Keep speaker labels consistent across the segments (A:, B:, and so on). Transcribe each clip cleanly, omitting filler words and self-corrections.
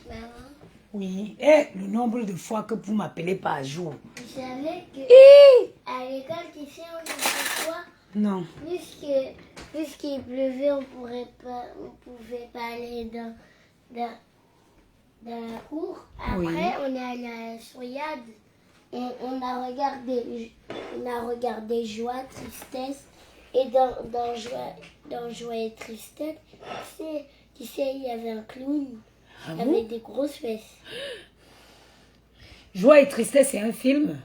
A: Maman,
B: Oui. Et le nombre de fois que vous m'appelez par jour.
A: vous savez que à l'école, tu sais, on faisait quoi?
B: Non.
A: Puisqu'il pleuvait, on pouvait pas aller dans la cour. Après,
B: Oui.
A: on est allé à la soyade. On a regardé Joie, Tristesse. Et dans Joie et Tristesse, tu sais, il y avait un clown.
B: Ah
A: Il
B: bon?
A: avait des grosses fesses.
B: Joie et tristesse, c'est un film.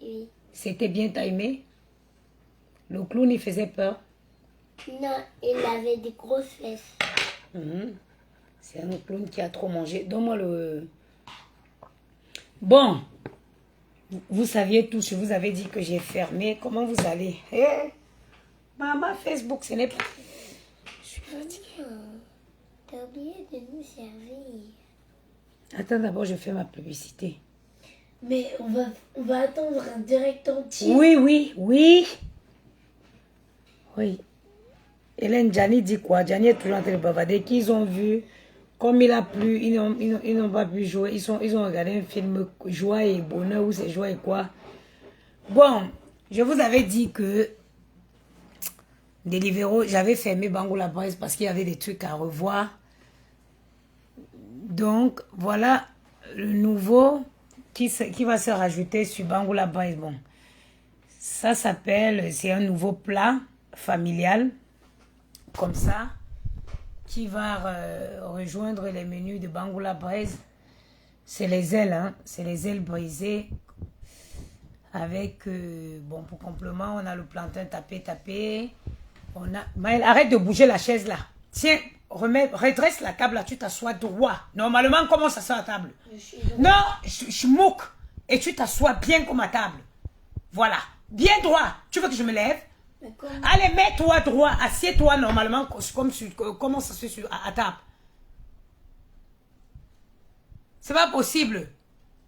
A: Oui.
B: C'était bien timé. Le clown, il faisait peur.
A: Non, il avait des grosses fesses.
B: Mhm. C'est un clown qui a trop mangé. Donne-moi le... Bon. Vous saviez tout. Je vous avais dit que j'ai fermé. Comment vous allez? Maman, Facebook, ce n'est pas... Je suis fatiguée.
A: T'as oublié de nous servir.
B: Attends, d'abord, je fais ma publicité.
C: Mais on va attendre un direct entier.
B: Oui, oui, oui. Oui. Hélène, Gianni dit quoi? Gianni est toujours en train de bavarder. Qu'ils ont vu, comme il a plu, ils n'ont pas pu jouer. Ils ont regardé un film Joie et Bonheur, ou c'est Joie et quoi? Bon, je vous avais dit que Deliveroo, j'avais fermé Bango la presse parce qu'il y avait des trucs à revoir. Donc, voilà le nouveau qui va se rajouter sur Bango la presse. Bon, ça s'appelle, c'est un nouveau plat familial, comme ça, qui va rejoindre les menus de Bango la braise. C'est les ailes, hein, c'est les ailes brisées. Avec, bon, pour complément, on a le plantain tapé. On a... Maëlle, arrête de bouger la chaise là. Tiens, redresse la table là, tu t'assois droit. Normalement, comment ça s'assoit à table? Non, je moque. Et tu t'assois bien comme à table. Voilà. Bien droit. Tu veux que je me lève? Allez, mets-toi droit. Assieds-toi normalement comme ça se fait à table. C'est pas possible.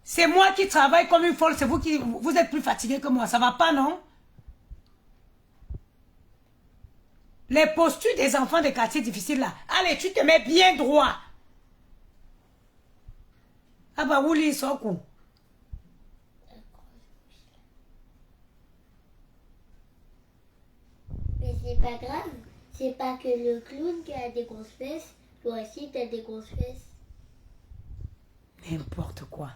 B: C'est moi qui travaille comme une folle. C'est vous qui... Vous êtes plus fatigué que moi. Ça va pas, non? Les postures des enfants des quartiers difficiles là. Allez, tu te mets bien droit. Ah bah, Wouli, Sokou.
A: Mais c'est pas grave. C'est pas que le clown qui a des grosses fesses. Toi aussi, t'as des grosses fesses.
B: N'importe quoi.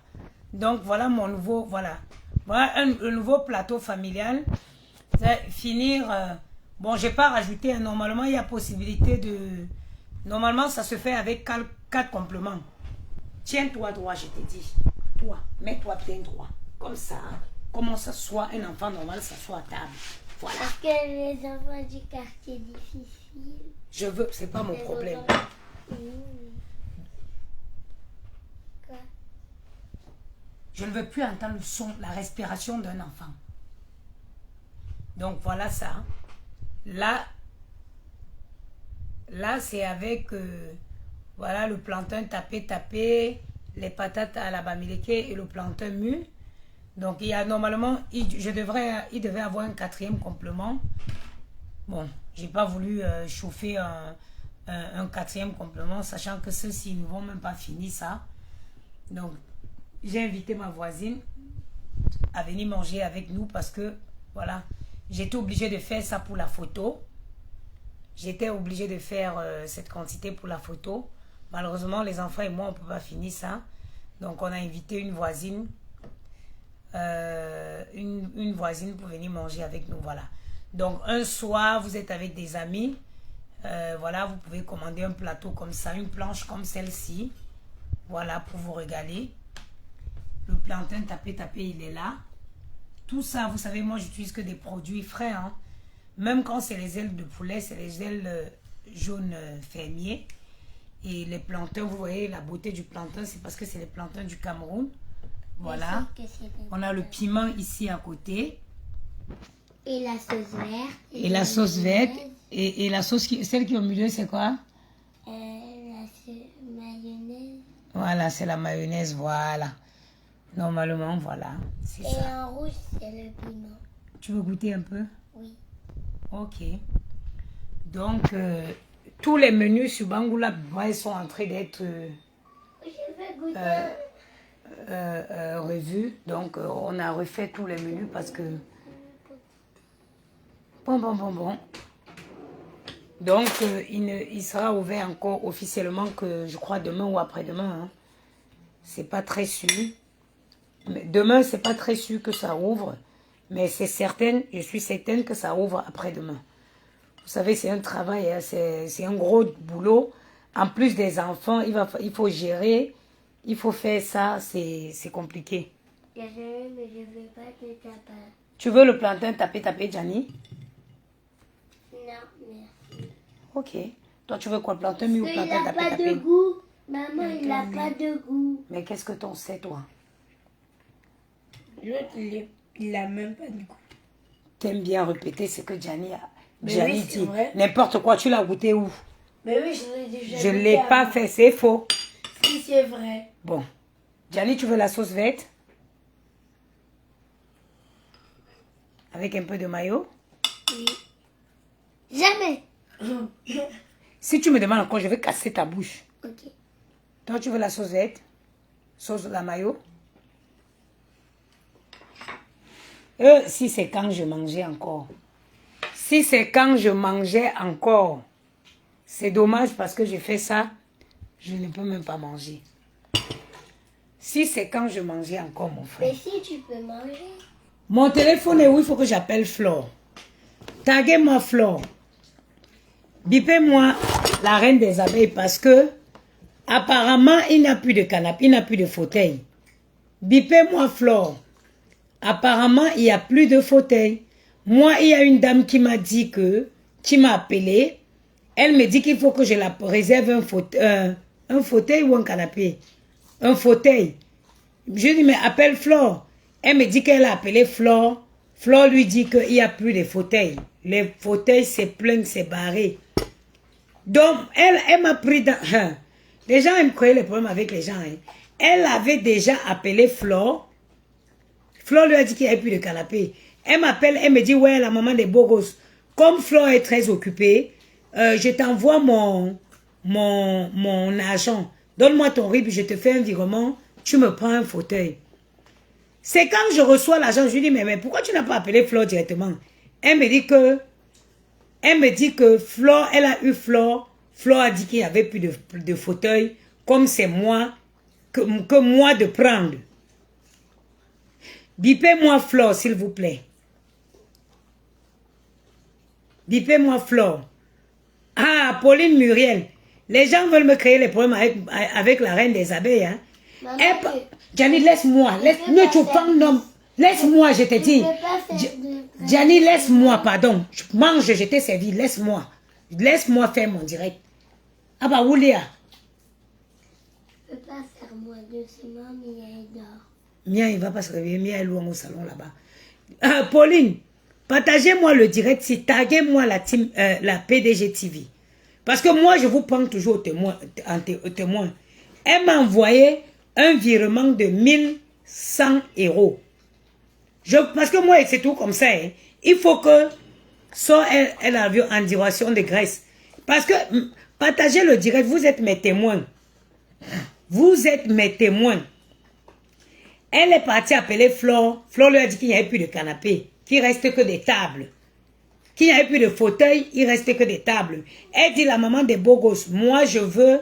B: Donc, voilà mon nouveau... Voilà. Voilà un nouveau plateau familial. Finir... bon, j'ai pas rajouté. Normalement, il y a possibilité de... Normalement, ça se fait avec 4 compléments. Tiens-toi droit, je te dis. Toi, mets-toi bien droit. Comme ça. Comment ça soit un enfant normal, ça soit à table. Voilà.
A: Parce que les enfants du quartier difficile.
B: Je veux, c'est pas mon problème.
A: Quoi?
B: Je ne veux plus entendre le son, la respiration d'un enfant. Donc voilà ça. Là c'est avec voilà le plantain tapé, les patates à la bamileke et le plantain mu. Donc il y a normalement, il devait avoir un 4e complément. Bon, j'ai pas voulu chauffer un 4e complément, sachant que ceux-ci ne vont même pas finir ça. Donc j'ai invité ma voisine à venir manger avec nous parce que voilà, j'étais obligée de faire ça pour la photo. J'étais obligée de faire cette quantité pour la photo. Malheureusement, les enfants et moi, on ne peut pas finir ça. Donc, on a invité une voisine. Une voisine pour venir manger avec nous. Voilà. Donc, un soir, vous êtes avec des amis. Voilà, vous pouvez commander un plateau comme ça, une planche comme celle-ci. Voilà, pour vous régaler. Le plantain tapé, il est là. Tout ça, vous savez, moi, j'utilise que des produits frais, hein. Même quand c'est les ailes de poulet, c'est les ailes jaunes fermiers. Et les plantains, vous voyez, la beauté du plantain, c'est parce que c'est les plantains du Cameroun. Voilà. On a le piment ici à côté.
A: Et la sauce verte.
B: Et la sauce verte. Et la sauce, celle qui est au milieu, c'est quoi?
A: La mayonnaise.
B: Voilà, c'est la mayonnaise, voilà. Normalement, voilà.
A: Et ça. En rouge, c'est le piment.
B: Tu veux goûter un peu?
A: Oui.
B: Ok. Donc, tous les menus sur Bangoula sont en train d'être
A: Je vais goûter.
B: Revue. Donc, on a refait tous les menus parce que... Bon. Donc, il sera ouvert encore officiellement que, je crois, demain ou après-demain. Hein. C'est pas très sûr. Mais demain, c'est pas très sûr que ça ouvre. Mais c'est certain, je suis certaine que ça ouvre après-demain. Vous savez, c'est un travail, hein, c'est un gros boulot. En plus des enfants, il faut gérer, il faut faire ça, c'est compliqué.
A: Mais je ne veux pas te taper.
B: Tu veux le plantain taper, Gianni?
A: Non, merci.
B: Ok. Toi, tu veux quoi, le plantain mis ou
A: Il
B: plantain
A: n'a
B: taper,
A: pas de goût. Maman, il n'a pas de goût.
B: Mais qu'est-ce que t'en sais, toi?
C: L'autre, il n'a même pas de goût.
B: T'aimes bien répéter ce que Gianni a.
C: Mais
B: Gianni
C: oui, c'est
B: dit.
C: vrai.
B: N'importe quoi, tu l'as goûté où?
C: Mais oui, je l'ai déjà
B: Je ne
C: goûté
B: l'ai pas
C: avant.
B: fait, c'est faux.
C: Si, c'est vrai.
B: Bon. Gianni, tu veux la sauce verte? Avec un peu de mayo?
A: Oui. Jamais.
B: Si tu me demandes encore, je vais casser ta bouche.
A: Ok.
B: Toi, tu veux la sauce verte? Sauce de la mayo? Si c'est quand je mangeais encore. Si c'est quand je mangeais encore. C'est dommage parce que j'ai fait ça. Je ne peux même pas manger. Si c'est quand je mangeais encore, mon frère.
A: Mais si tu peux manger.
B: Mon téléphone est où? Il faut que j'appelle Flore. Taguez-moi Flore. Bipez-moi la reine des abeilles parce que apparemment, il n'a plus de canapé, il n'a plus de fauteuil. Bipez-moi Flore. Apparemment, il n'y a plus de fauteuil. Moi, il y a une dame qui m'a dit que, qui m'a appelé. Elle me dit qu'il faut que je la réserve un fauteuil ou un canapé. Un fauteuil. Je dis, mais appelle Flore. Elle me dit qu'elle a appelé Flore. Flore lui dit qu'il n'y a plus de fauteuils. Les fauteuils, c'est plein, c'est barré. Donc, elle m'a pris dans... Les gens aiment créer les problèmes avec les gens. Hein. Elle avait déjà appelé Flore. Flore lui a dit qu'il n'y avait plus de canapé. Elle m'appelle, elle me dit, ouais, la maman des beaux gosses. Comme Flore est très occupée, je t'envoie mon argent. Donne-moi ton RIB, je te fais un virement, tu me prends un fauteuil. C'est quand je reçois l'argent, je lui dis, mais pourquoi tu n'as pas appelé Flore directement? Elle me dit que Flore, elle a eu Flore. Flore a dit qu'il n'y avait plus de fauteuil, comme c'est moi, que moi de prendre. Bipez-moi Flore, s'il vous plaît. Bipez-moi Flore. Ah, Pauline Muriel. Les gens veulent me créer les problèmes avec la reine des abeilles. Hein. Gianni, laisse-moi. Laisse-moi, je te dis. Gianni, laisse-moi, pardon. Je mange, je t'ai servi. Laisse-moi. Laisse-moi faire mon direct. Ah bah, Oulia.
A: Je ne peux pas faire moins de sinon Mia est dort.
B: Mia, il ne va pas se réveiller. Mia est loin au salon là-bas. Pauline, partagez-moi le direct. Si taguez-moi la PDG TV. Parce que moi, je vous prends toujours au témoin. Elle m'a envoyé un virement de 1100 €. Parce que moi, c'est tout comme ça. Hein. Il faut que ça, elle a vu en direction de Grèce. Parce que, partagez le direct, vous êtes mes témoins. Vous êtes mes témoins. Elle est partie appeler Flore. Flore lui a dit qu'il n'y avait plus de canapé, qu'il ne reste que des tables. Qu'il n'y avait plus de fauteuil, il ne restait que des tables. Elle dit, la maman des beaux gosses, moi je veux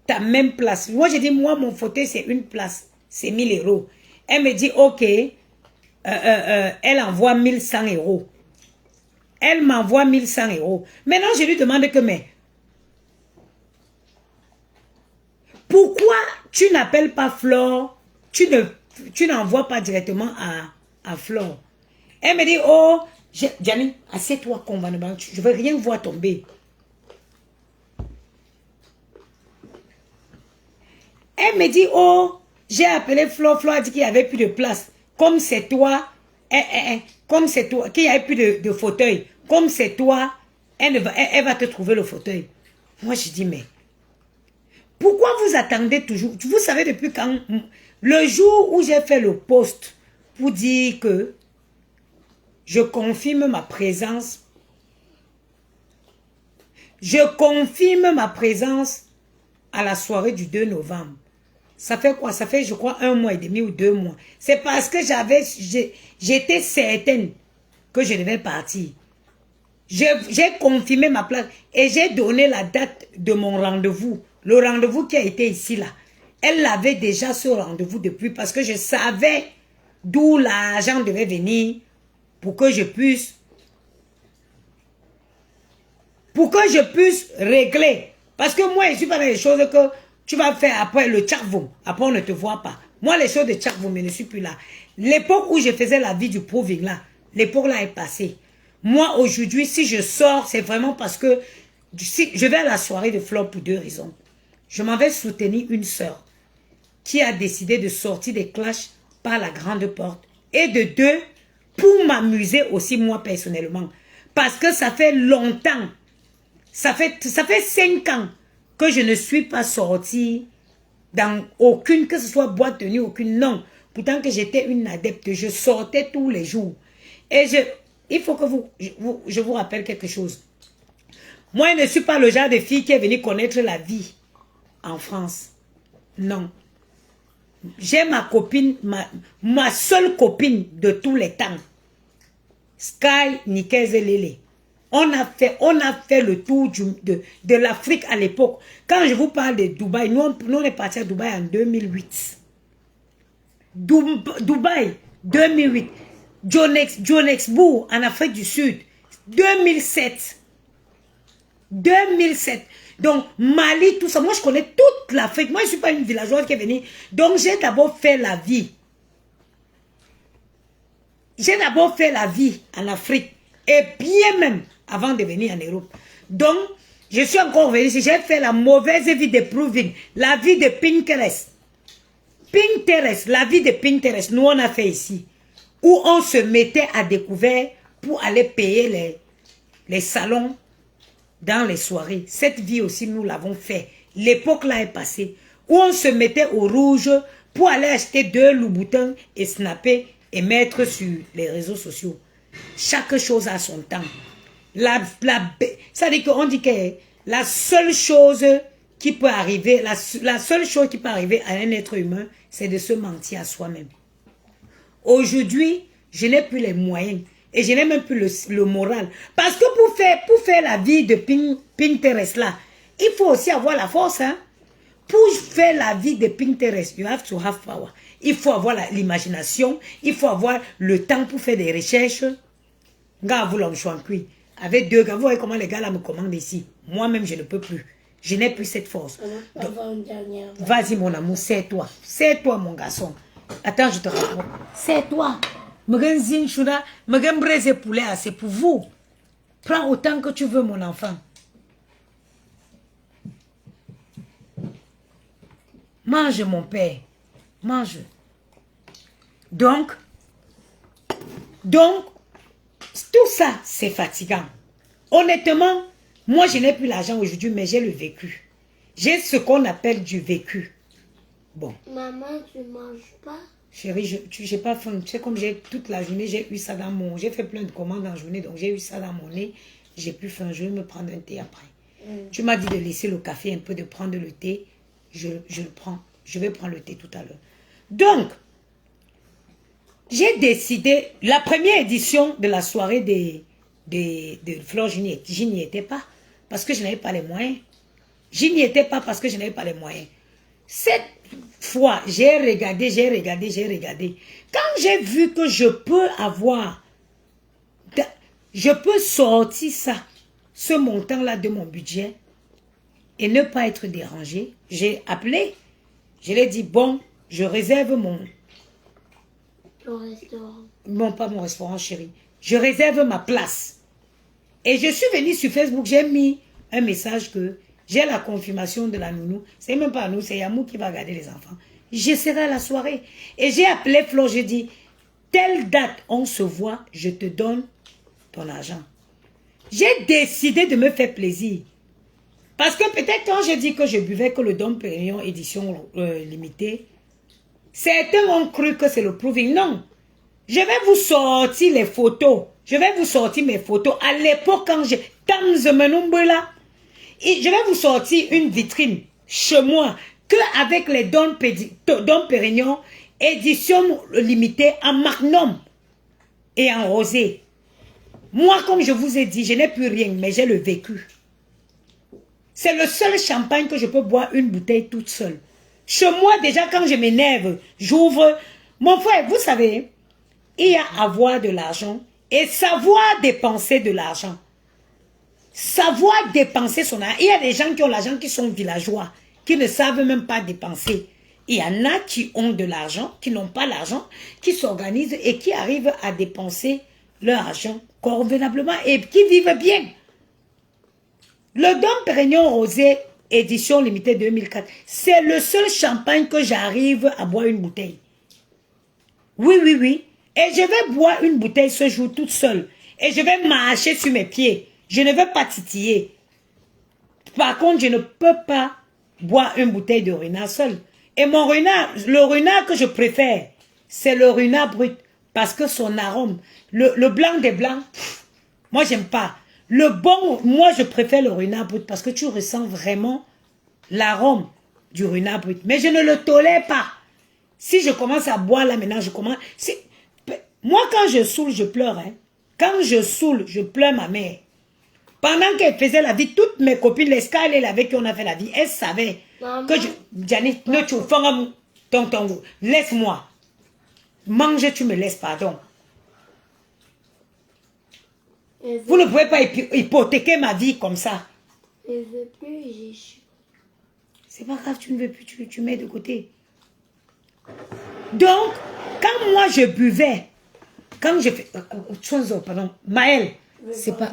B: ta même place. Moi j'ai dit, moi mon fauteuil c'est une place, c'est 1000 €. Elle me dit, ok, elle envoie 1100 €. Elle m'envoie 1100 €. Maintenant je lui demande que, mais, pourquoi tu n'appelles pas Flore, tu n'envoies pas directement à Flore? Elle me dit, oh, Gianni, assieds-toi, je ne veux rien voir tomber. Elle me dit, oh, j'ai appelé Flore, Flore a dit qu'il n'y avait plus de place. Comme c'est toi, comme c'est toi, qu'il n'y avait plus de fauteuil. Comme c'est toi, elle va te trouver le fauteuil. Moi, je dis, mais, pourquoi vous attendez toujours? Vous savez depuis quand? Le jour où j'ai fait le post pour dire que je confirme ma présence. Je confirme ma présence à la soirée du 2 novembre. Ça fait quoi? Ça fait, je crois, 1 mois et demi ou 2 mois. C'est parce que j'étais certaine que je devais partir. J'ai confirmé ma place et j'ai donné la date de mon rendez-vous. Le rendez-vous qui a été ici, là. Elle avait déjà ce rendez-vous depuis parce que je savais d'où l'argent devait venir pour que je puisse régler. Parce que moi, je ne suis pas dans les choses que tu vas faire après le tchakvoum. Après, on ne te voit pas. Moi, les choses de tchakvoum, je ne suis plus là. L'époque où je faisais la vie du proving, là, l'époque là est passée. Moi, aujourd'hui, si je sors, c'est vraiment parce que si je vais à la soirée de Flore pour 2 raisons. Je m'en vais soutenir une sœur qui a décidé de sortir des clashs par la grande porte. Et de 2, pour m'amuser aussi moi personnellement. Parce que ça fait longtemps, ça fait 5 ans que je ne suis pas sortie dans aucune, que ce soit boîte de nuit, aucune, non. Pourtant que j'étais une adepte, je sortais tous les jours. Et il faut que je vous rappelle quelque chose. Moi, je ne suis pas le genre de fille qui est venue connaître la vie en France. Non. J'ai ma copine, ma seule copine de tous les temps. Sky Nikezelele. On a fait le tour de l'Afrique à l'époque. Quand je vous parle de Dubaï, nous on est parti à Dubaï en 2008. Dubaï, 2008. Johannesburg, en Afrique du Sud, 2007. 2007. Donc, Mali, tout ça. Moi, je connais toute l'Afrique. Moi, je ne suis pas une villageoise qui est venue. Donc, j'ai d'abord fait la vie. J'ai d'abord fait la vie en Afrique. Et bien même avant de venir en Europe. Donc, je suis encore venue ici. J'ai fait la mauvaise vie de Proving. La vie de Pinterest. Pinterest, la vie de Pinterest. Nous, on a fait ici. Où on se mettait à découvert pour aller payer les salons dans les soirées. Cette vie aussi, nous l'avons fait. L'époque là est passée. Où on se mettait au rouge pour aller acheter 2 loups-boutins et snapper et mettre sur les réseaux sociaux. Chaque chose a son temps. Ça dit qu'on dit que la seule chose qui peut arriver, la seule chose qui peut arriver à un être humain, c'est de se mentir à soi-même. Aujourd'hui, je n'ai plus les moyens. Et je n'ai même plus le moral. Parce que pour faire la vie de Pinterest là, il faut aussi avoir la force. Hein? Pour faire la vie de Pinterest, you have to have power. Il faut avoir l'imagination. Il faut avoir le temps pour faire des recherches. Avec 2 gars, vous voyez comment les gars là me commandent ici. Moi-même, je ne peux plus. Je n'ai plus cette force. Vas-y mon amour, c'est toi. C'est toi mon garçon. Attends, je te raconte. C'est toi. C'est pour vous. Prends autant que tu veux, mon enfant. Mange, mon père. Mange. Donc, tout ça, c'est fatigant. Honnêtement, moi, je n'ai plus l'argent aujourd'hui, mais j'ai le vécu. J'ai ce qu'on appelle du vécu. Bon.
A: Maman, tu manges pas?
B: Chérie, j'ai pas faim. Tu sais, comme j'ai toute la journée, j'ai eu ça dans mon... J'ai fait plein de commandes en journée, donc j'ai eu ça dans mon nez. J'ai plus faim. Je vais me prendre un thé après. Tu m'as dit de laisser le café un peu, de prendre le thé. Je le prends. Je vais prendre le thé tout à l'heure. Donc, j'ai décidé... La première édition de la soirée de Flore, je n'y étais pas. Parce que je n'avais pas les moyens. Je n'y étais pas parce que je n'avais pas les moyens. Cette fois, j'ai regardé. Quand j'ai vu que je peux sortir ça, ce montant-là de mon budget et ne pas être dérangé, j'ai appelé. Je l'ai dit, bon, je réserve
A: Le restaurant.
B: Non, pas mon restaurant, chérie. Je réserve ma place. Et je suis venue sur Facebook, j'ai mis un message que j'ai la confirmation de la nounou. C'est même pas nous, c'est Yamou qui va garder les enfants. Je serai à la soirée. Et j'ai appelé Flore, j'ai dit, telle date, on se voit, je te donne ton argent. J'ai décidé de me faire plaisir. Parce que peut-être quand j'ai dit que je buvais que le Dom Pérignon édition limitée, certains ont cru que c'est le proving. Non. Je vais vous sortir les photos. Je vais vous sortir mes photos. À l'époque, quand j'ai... Je vais vous sortir une vitrine chez moi. qu'avec les Dom Pérignon, édition limitée en magnum et en rosé. Moi, comme je vous ai dit, je n'ai plus rien, mais j'ai le vécu. C'est le seul champagne que je peux boire une bouteille toute seule. Chez moi, déjà, quand je m'énerve, j'ouvre. Mon frère, vous savez, il y a avoir de l'argent et savoir dépenser de l'argent. Savoir dépenser son argent. Il y a des gens qui ont l'argent qui sont villageois, qui ne savent même pas dépenser. Il y en a qui ont de l'argent, qui n'ont pas l'argent, qui s'organisent et qui arrivent à dépenser leur argent convenablement et qui vivent bien. Le Dom Pérignon Rosé, édition limitée 2004, c'est le seul champagne que j'arrive à boire une bouteille. Oui, oui, oui. Et je vais boire une bouteille ce jour toute seule. Et je vais marcher sur mes pieds. Je ne vais pas titiller. Par contre, je ne peux pas boire une bouteille de renard seul. Et mon renard, le renard que je préfère, c'est le renard brut. Parce que son arôme, le blanc des blancs, moi, j'aime pas. Le bon, moi, je préfère le renard brut parce que tu ressens vraiment l'arôme du renard brut. Mais je ne le tolère pas. Si je commence à boire là maintenant, je commence... Moi, quand je saoule, je pleure. Hein. Quand je saoule, je pleure ma mère. Pendant qu'elle faisait la vie, toutes mes copines, les scales avec qui on a fait la vie, elles savaient que je... Janet, ne tu tonton, laisse-moi. Mange, tu me laisses, pardon. Vous ne pouvez pas hypothéquer ma vie comme ça.
A: Je ne veux plus, j'ai chaud.
B: C'est pas grave, tu ne veux plus, tu mets de côté. Donc, quand moi je buvais, quand je fais... pardon, Maël, c'est pas...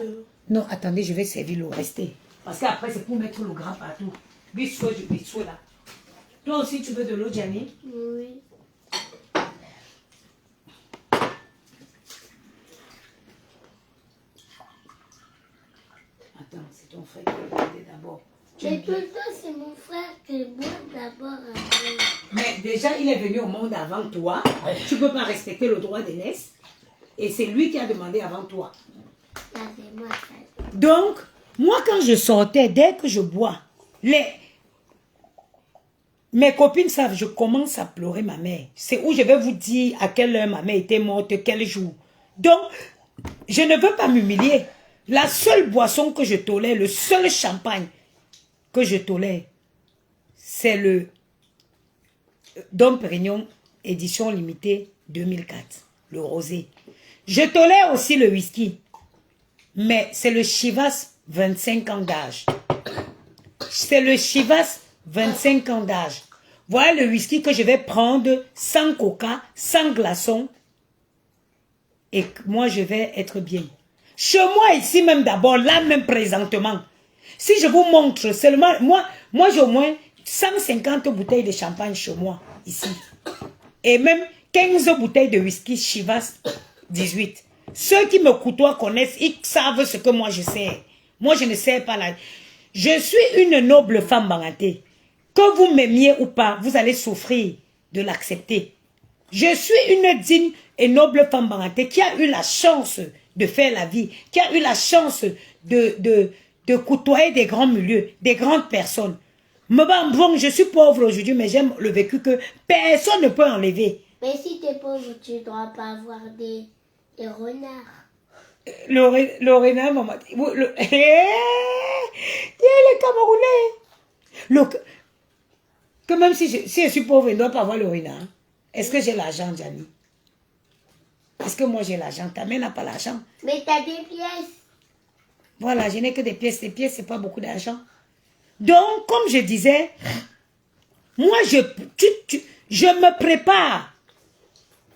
B: Non, attendez, je vais servir l'eau, restez. Parce qu'après, c'est pour mettre le grand partout. Bisous, là. Toi aussi, tu veux de l'eau, Gianni?
A: Oui.
B: Attends, c'est ton frère qui va regarder d'abord.
A: Mais tout le temps, c'est mon frère qui boit d'abord avant.
B: Mais déjà, il est venu au monde avant toi. Tu ne peux pas respecter le droit d'aînesse. Et c'est lui qui a demandé avant toi.
A: Ça, c'est moi, ça.
B: Donc, moi, quand je sortais, dès que je bois, mes copines savent, je commence à pleurer ma mère. C'est où je vais vous dire à quelle heure ma mère était morte, quel jour. Donc, je ne veux pas m'humilier. La seule boisson que je tolère, le seul champagne que je tolère, c'est le Dom Pérignon édition limitée 2004, le rosé. Je tolère aussi le whisky, mais c'est le Chivas 25 ans d'âge. C'est le Chivas 25 ans d'âge. Voilà le whisky que je vais prendre sans coca, sans glaçon. Et moi, je vais être bien. Chez moi, ici même d'abord, là même présentement. Si je vous montre seulement, moi j'ai au moins 150 bouteilles de champagne chez moi, ici. Et même 15 bouteilles de whisky Chivas 18. Ceux qui me côtoient connaissent, ils savent ce que moi je sais. Moi, je ne sais pas là. Je suis une noble femme bangatée. Que vous m'aimiez ou pas, vous allez souffrir de l'accepter. Je suis une digne et noble femme bangatée qui a eu la chance de faire la vie, qui a eu la chance de côtoyer des grands milieux, des grandes personnes. Bon, je suis pauvre aujourd'hui, mais j'aime le vécu que personne ne peut enlever.
A: Mais si tu es pauvre, tu ne dois pas avoir des renards.
B: Le renard, maman. Le Camerounais. Que même si je suis pauvre, je ne dois pas avoir le renard. Est-ce que j'ai l'argent, Gianni? Est-ce que moi j'ai l'argent? Ta mère n'a pas l'argent.
A: Mais tu as des pièces.
B: Voilà, je n'ai que des pièces. Des pièces, ce n'est pas beaucoup d'argent. Donc, comme je disais, moi, je me prépare.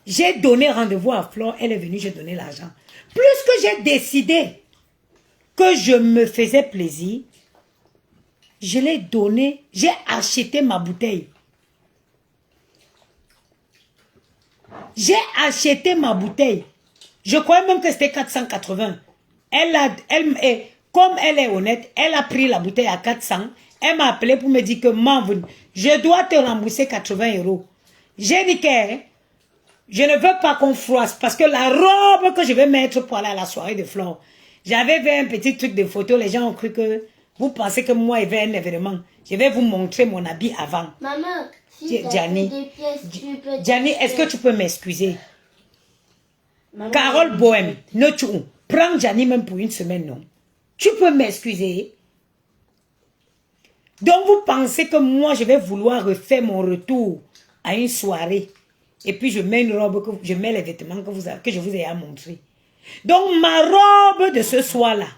B: J'ai donné rendez-vous à Flore. Elle est venue, j'ai donné l'argent. Plus que j'ai décidé que je me faisais plaisir, je l'ai donné, j'ai acheté ma bouteille. J'ai acheté ma bouteille. Je croyais même que c'était 480. Comme elle est honnête, elle a pris la bouteille à 400. Elle m'a appelé pour me dire que je dois te rembourser 80 €. J'ai dit que je ne veux pas qu'on froisse parce que la robe que je vais mettre pour aller à la soirée de Flore, j'avais fait un petit truc de photo. Les gens ont cru que Vous pensez que moi, il y avait un événement. Je vais vous montrer mon habit avant.
A: Maman, si t'as
B: Gianni,
A: des pièces, tu peux...
B: Gianni, est-ce que tu peux m'excuser?
C: Maman,
B: Carole Bohème, non, prends Gianni même pour une semaine, non? Tu peux m'excuser? Donc vous pensez que moi, je vais vouloir refaire mon retour à une soirée et puis je mets une robe, je mets les vêtements que je vous ai montré. Donc ma robe de ce soir-là,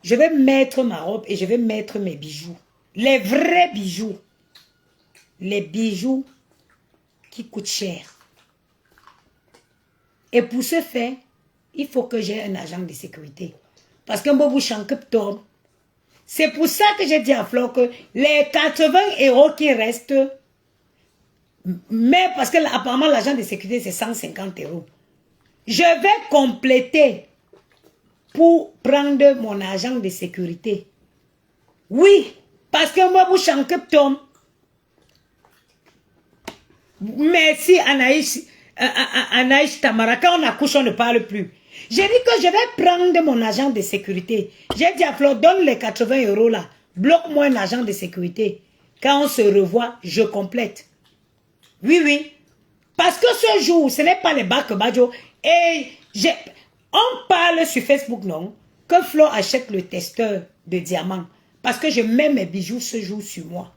B: je vais mettre ma robe et je vais mettre mes bijoux. Les vrais bijoux. Les bijoux qui coûtent cher. Et pour ce faire, il faut que j'ai un agent de sécurité. Parce qu'un bobo chankep tombe. C'est pour ça que j'ai dit à Flo que les 80 € qui restent, mais parce que apparemment l'agent de sécurité c'est 150 €. Je vais compléter pour prendre mon agent de sécurité. Oui, parce que moi, vous chantez Tom. Merci Anaïs Tamara. Quand on accouche, on ne parle plus. J'ai dit que je vais prendre mon agent de sécurité. J'ai dit à Flo, donne les 80 € là. Bloque-moi un agent de sécurité. Quand on se revoit, je complète. Oui, oui. Parce que ce jour, ce n'est pas les bacs Badjo. Et on parle sur Facebook, non? Que Flo achète le testeur de diamants. Parce que je mets mes bijoux ce jour sur moi.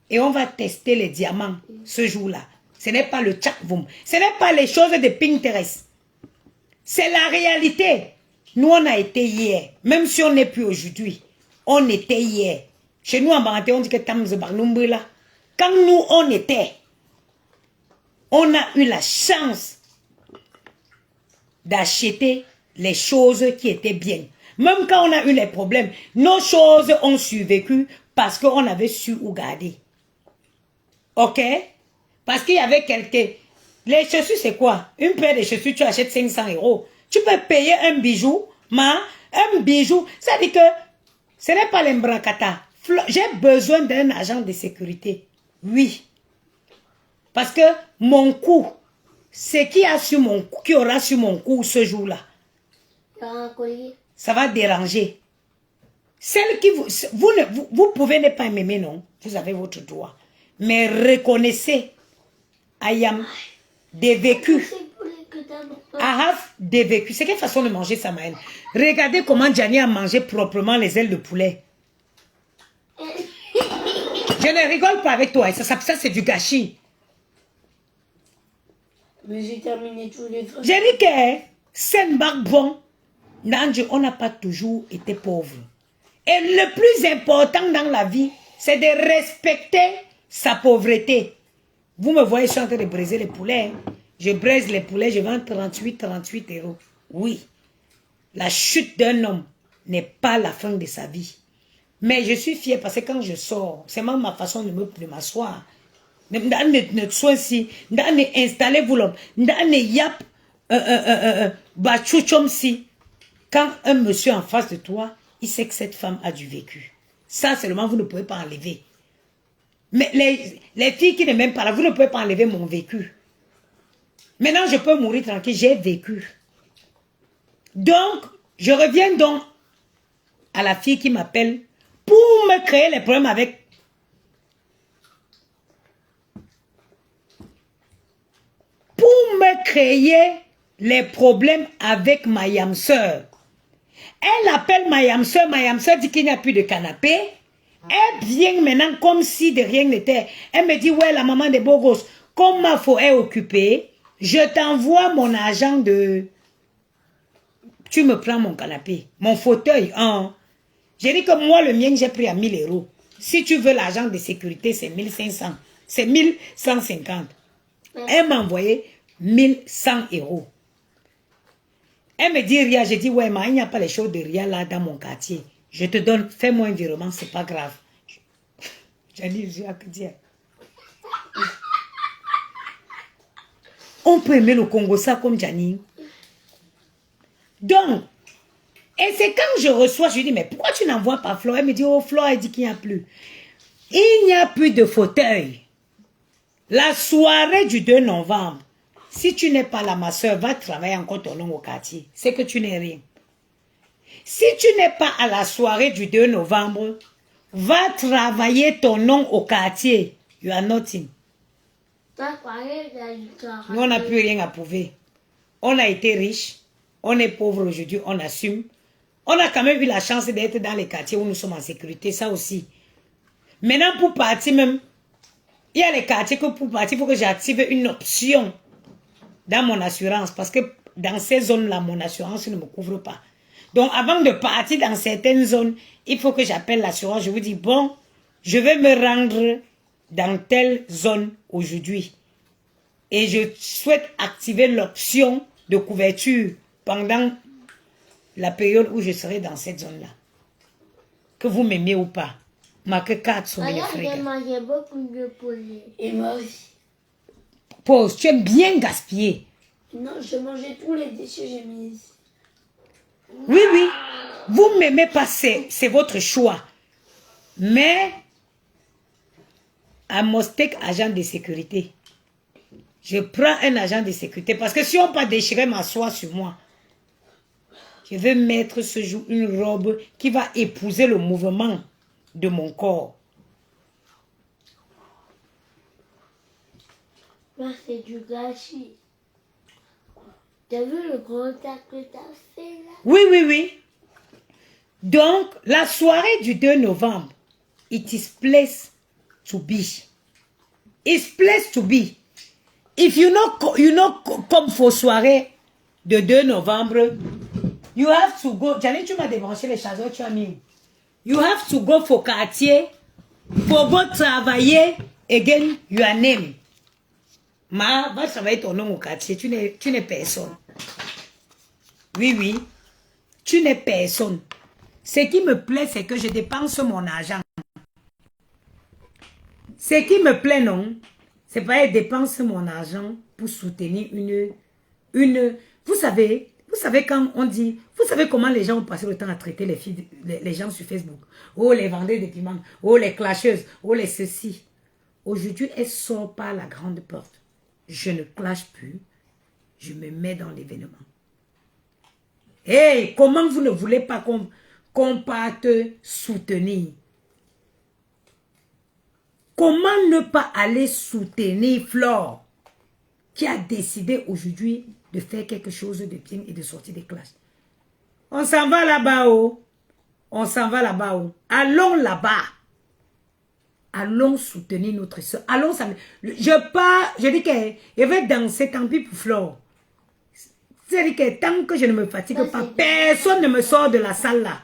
B: Et on va tester les diamants ce jour-là. Ce n'est pas le tchakvoum. Ce n'est pas les choses de Pinterest. C'est la réalité. Nous, on a été hier. Même si on n'est plus aujourd'hui. On était hier. Chez nous, en Baranté, on dit que Tamze Barnumbre là. Quand nous, on était, on a eu la chance d'acheter les choses qui étaient bien. Même quand on a eu les problèmes, nos choses ont survécu parce qu'on avait su où garder. Ok? Parce qu'il y avait quelqu'un. Les chaussures, c'est quoi? Une paire de chaussures, tu achètes 500 €. Tu peux payer un bijou, un bijou. Ça dit que ce n'est pas l'embrakata. J'ai besoin d'un agent de sécurité. Oui. Parce que mon cou, c'est qui aura sur mon cou ce jour-là. Ça va déranger. Celle qui vous pouvez ne pas m'aimer, non. Vous avez votre droit. Mais reconnaissez, I am des vécus. I have des vécus. C'est quelle façon de manger, Samaël? Regardez comment Gianni a mangé proprement les ailes de poulet. Je ne rigole pas avec toi. Ça c'est du gâchis.
C: Mais j'ai terminé tous les trucs.
B: J'ai dit que c'est bon. On n'a pas toujours été pauvre. Et le plus important dans la vie, c'est de respecter sa pauvreté. Vous me voyez, je suis en train de briser les poulets. Je braise les poulets, je vends 38 €. Oui. La chute d'un homme n'est pas la fin de sa vie. Mais je suis fière parce que quand je sors, c'est même ma façon de m'asseoir. Installez-vous l'homme. Quand un monsieur en face de toi, il sait que cette femme a du vécu. Ça, seulement, vous ne pouvez pas enlever. Mais les filles qui ne m'aiment pas là, vous ne pouvez pas enlever mon vécu. Maintenant, je peux mourir tranquille, j'ai vécu. Donc, je reviens donc à la fille qui m'appelle pour me créer les problèmes avec... Pour me créer les problèmes avec ma yam sœur. Elle appelle ma yam sœur dit qu'il n'y a plus de canapé. Elle vient maintenant comme si de rien n'était. Elle me dit, ouais, la maman des beaux gosses, comme ma faut est occupée, je t'envoie mon argent de... Tu me prends mon canapé, mon fauteuil. Hein? J'ai dit que moi, le mien, j'ai pris à 1000 €. Si tu veux l'argent de sécurité, c'est 1500. C'est 1150. Elle m'a envoyé 1100 €. Elle me dit, Ria, j'ai dit, ouais, mais il n'y a pas les choses de Ria là dans mon quartier. Je te donne, fais-moi un virement, c'est pas grave. J'ai dit, j'ai à dire. On peut aimer le Congo ça comme Gianni. Donc, et c'est quand je reçois, je lui dis, mais pourquoi tu n'envoies pas Flo? Elle me dit, oh, Flo, elle dit qu'il n'y a plus. Il n'y a plus de fauteuil. La soirée du 2 novembre, si tu n'es pas là, ma soeur va travailler encore ton nom au quartier. C'est que tu n'es rien. Si tu n'es pas à la soirée du 2 novembre, va travailler ton nom au quartier. You are nothing. Nous, on n'a plus rien à prouver. On a été riche, on est pauvre aujourd'hui, on assume. On a quand même eu la chance d'être dans les quartiers où nous sommes en sécurité, ça aussi. Maintenant, pour partir même, il y a les quartiers que pour partir, il faut que j'active une option dans mon assurance. Parce que dans ces zones-là, mon assurance ne me couvre pas. Donc, avant de partir dans certaines zones, il faut que j'appelle l'assurance. Je vous dis, bon, je vais me rendre dans telle zone aujourd'hui. Et je souhaite activer l'option de couverture pendant la période où je serai dans cette zone-là. Que vous m'aimez ou pas. Marque 4 sur mes frais.
C: Et moi aussi.
B: Pause, tu aimes bien gaspiller.
C: Non, je mangeais tous les déchets que j'ai mis ici.
B: Oui, oui. Vous m'aimez pas, c'est votre choix. Mais, à Mostek, agent de sécurité, je prends un agent de sécurité. Parce que si on pas déchirer ma soie sur moi, je vais mettre ce jour une robe qui va épouser le mouvement de mon corps.
A: Là, c'est du gâchis. T'as vu le gros tas que t'as fait là?
B: Oui, oui, oui. Donc, la soirée du 2 novembre, it is place to be. It's place to be. If you know comme for soirée de 2 novembre, you have to go. Janine, tu m'as débranché les chargeurs, tu as mis. You have to go for quartier, for go travailler, again, your name. Ma, va travailler ton nom au quartier, tu n'es personne. Oui, oui, tu n'es personne. Ce qui me plaît, c'est que je dépense mon argent. Ce qui me plaît, non, c'est pas je dépense mon argent pour soutenir une... Vous savez quand on dit... Vous savez comment les gens ont passé le temps à traiter les filles, les gens sur Facebook. Oh, les vendeurs de piments. Oh, les clasheuses. Oh, les ceci. Aujourd'hui, elles sortent par la grande porte. Je ne clash plus. Je me mets dans l'événement. Hey, comment vous ne voulez pas qu'on parte soutenir? Comment ne pas aller soutenir Flore qui a décidé aujourd'hui de faire quelque chose de bien et de sortir des classes? On s'en va là-bas, oh. On s'en va là-bas, oh. Allons là-bas. Allons soutenir notre soeur. Allons, je dis que je vais danser, tant pis pour Flore. C'est-à-dire que tant que je ne me fatigue pas, personne ne me sort de la salle là.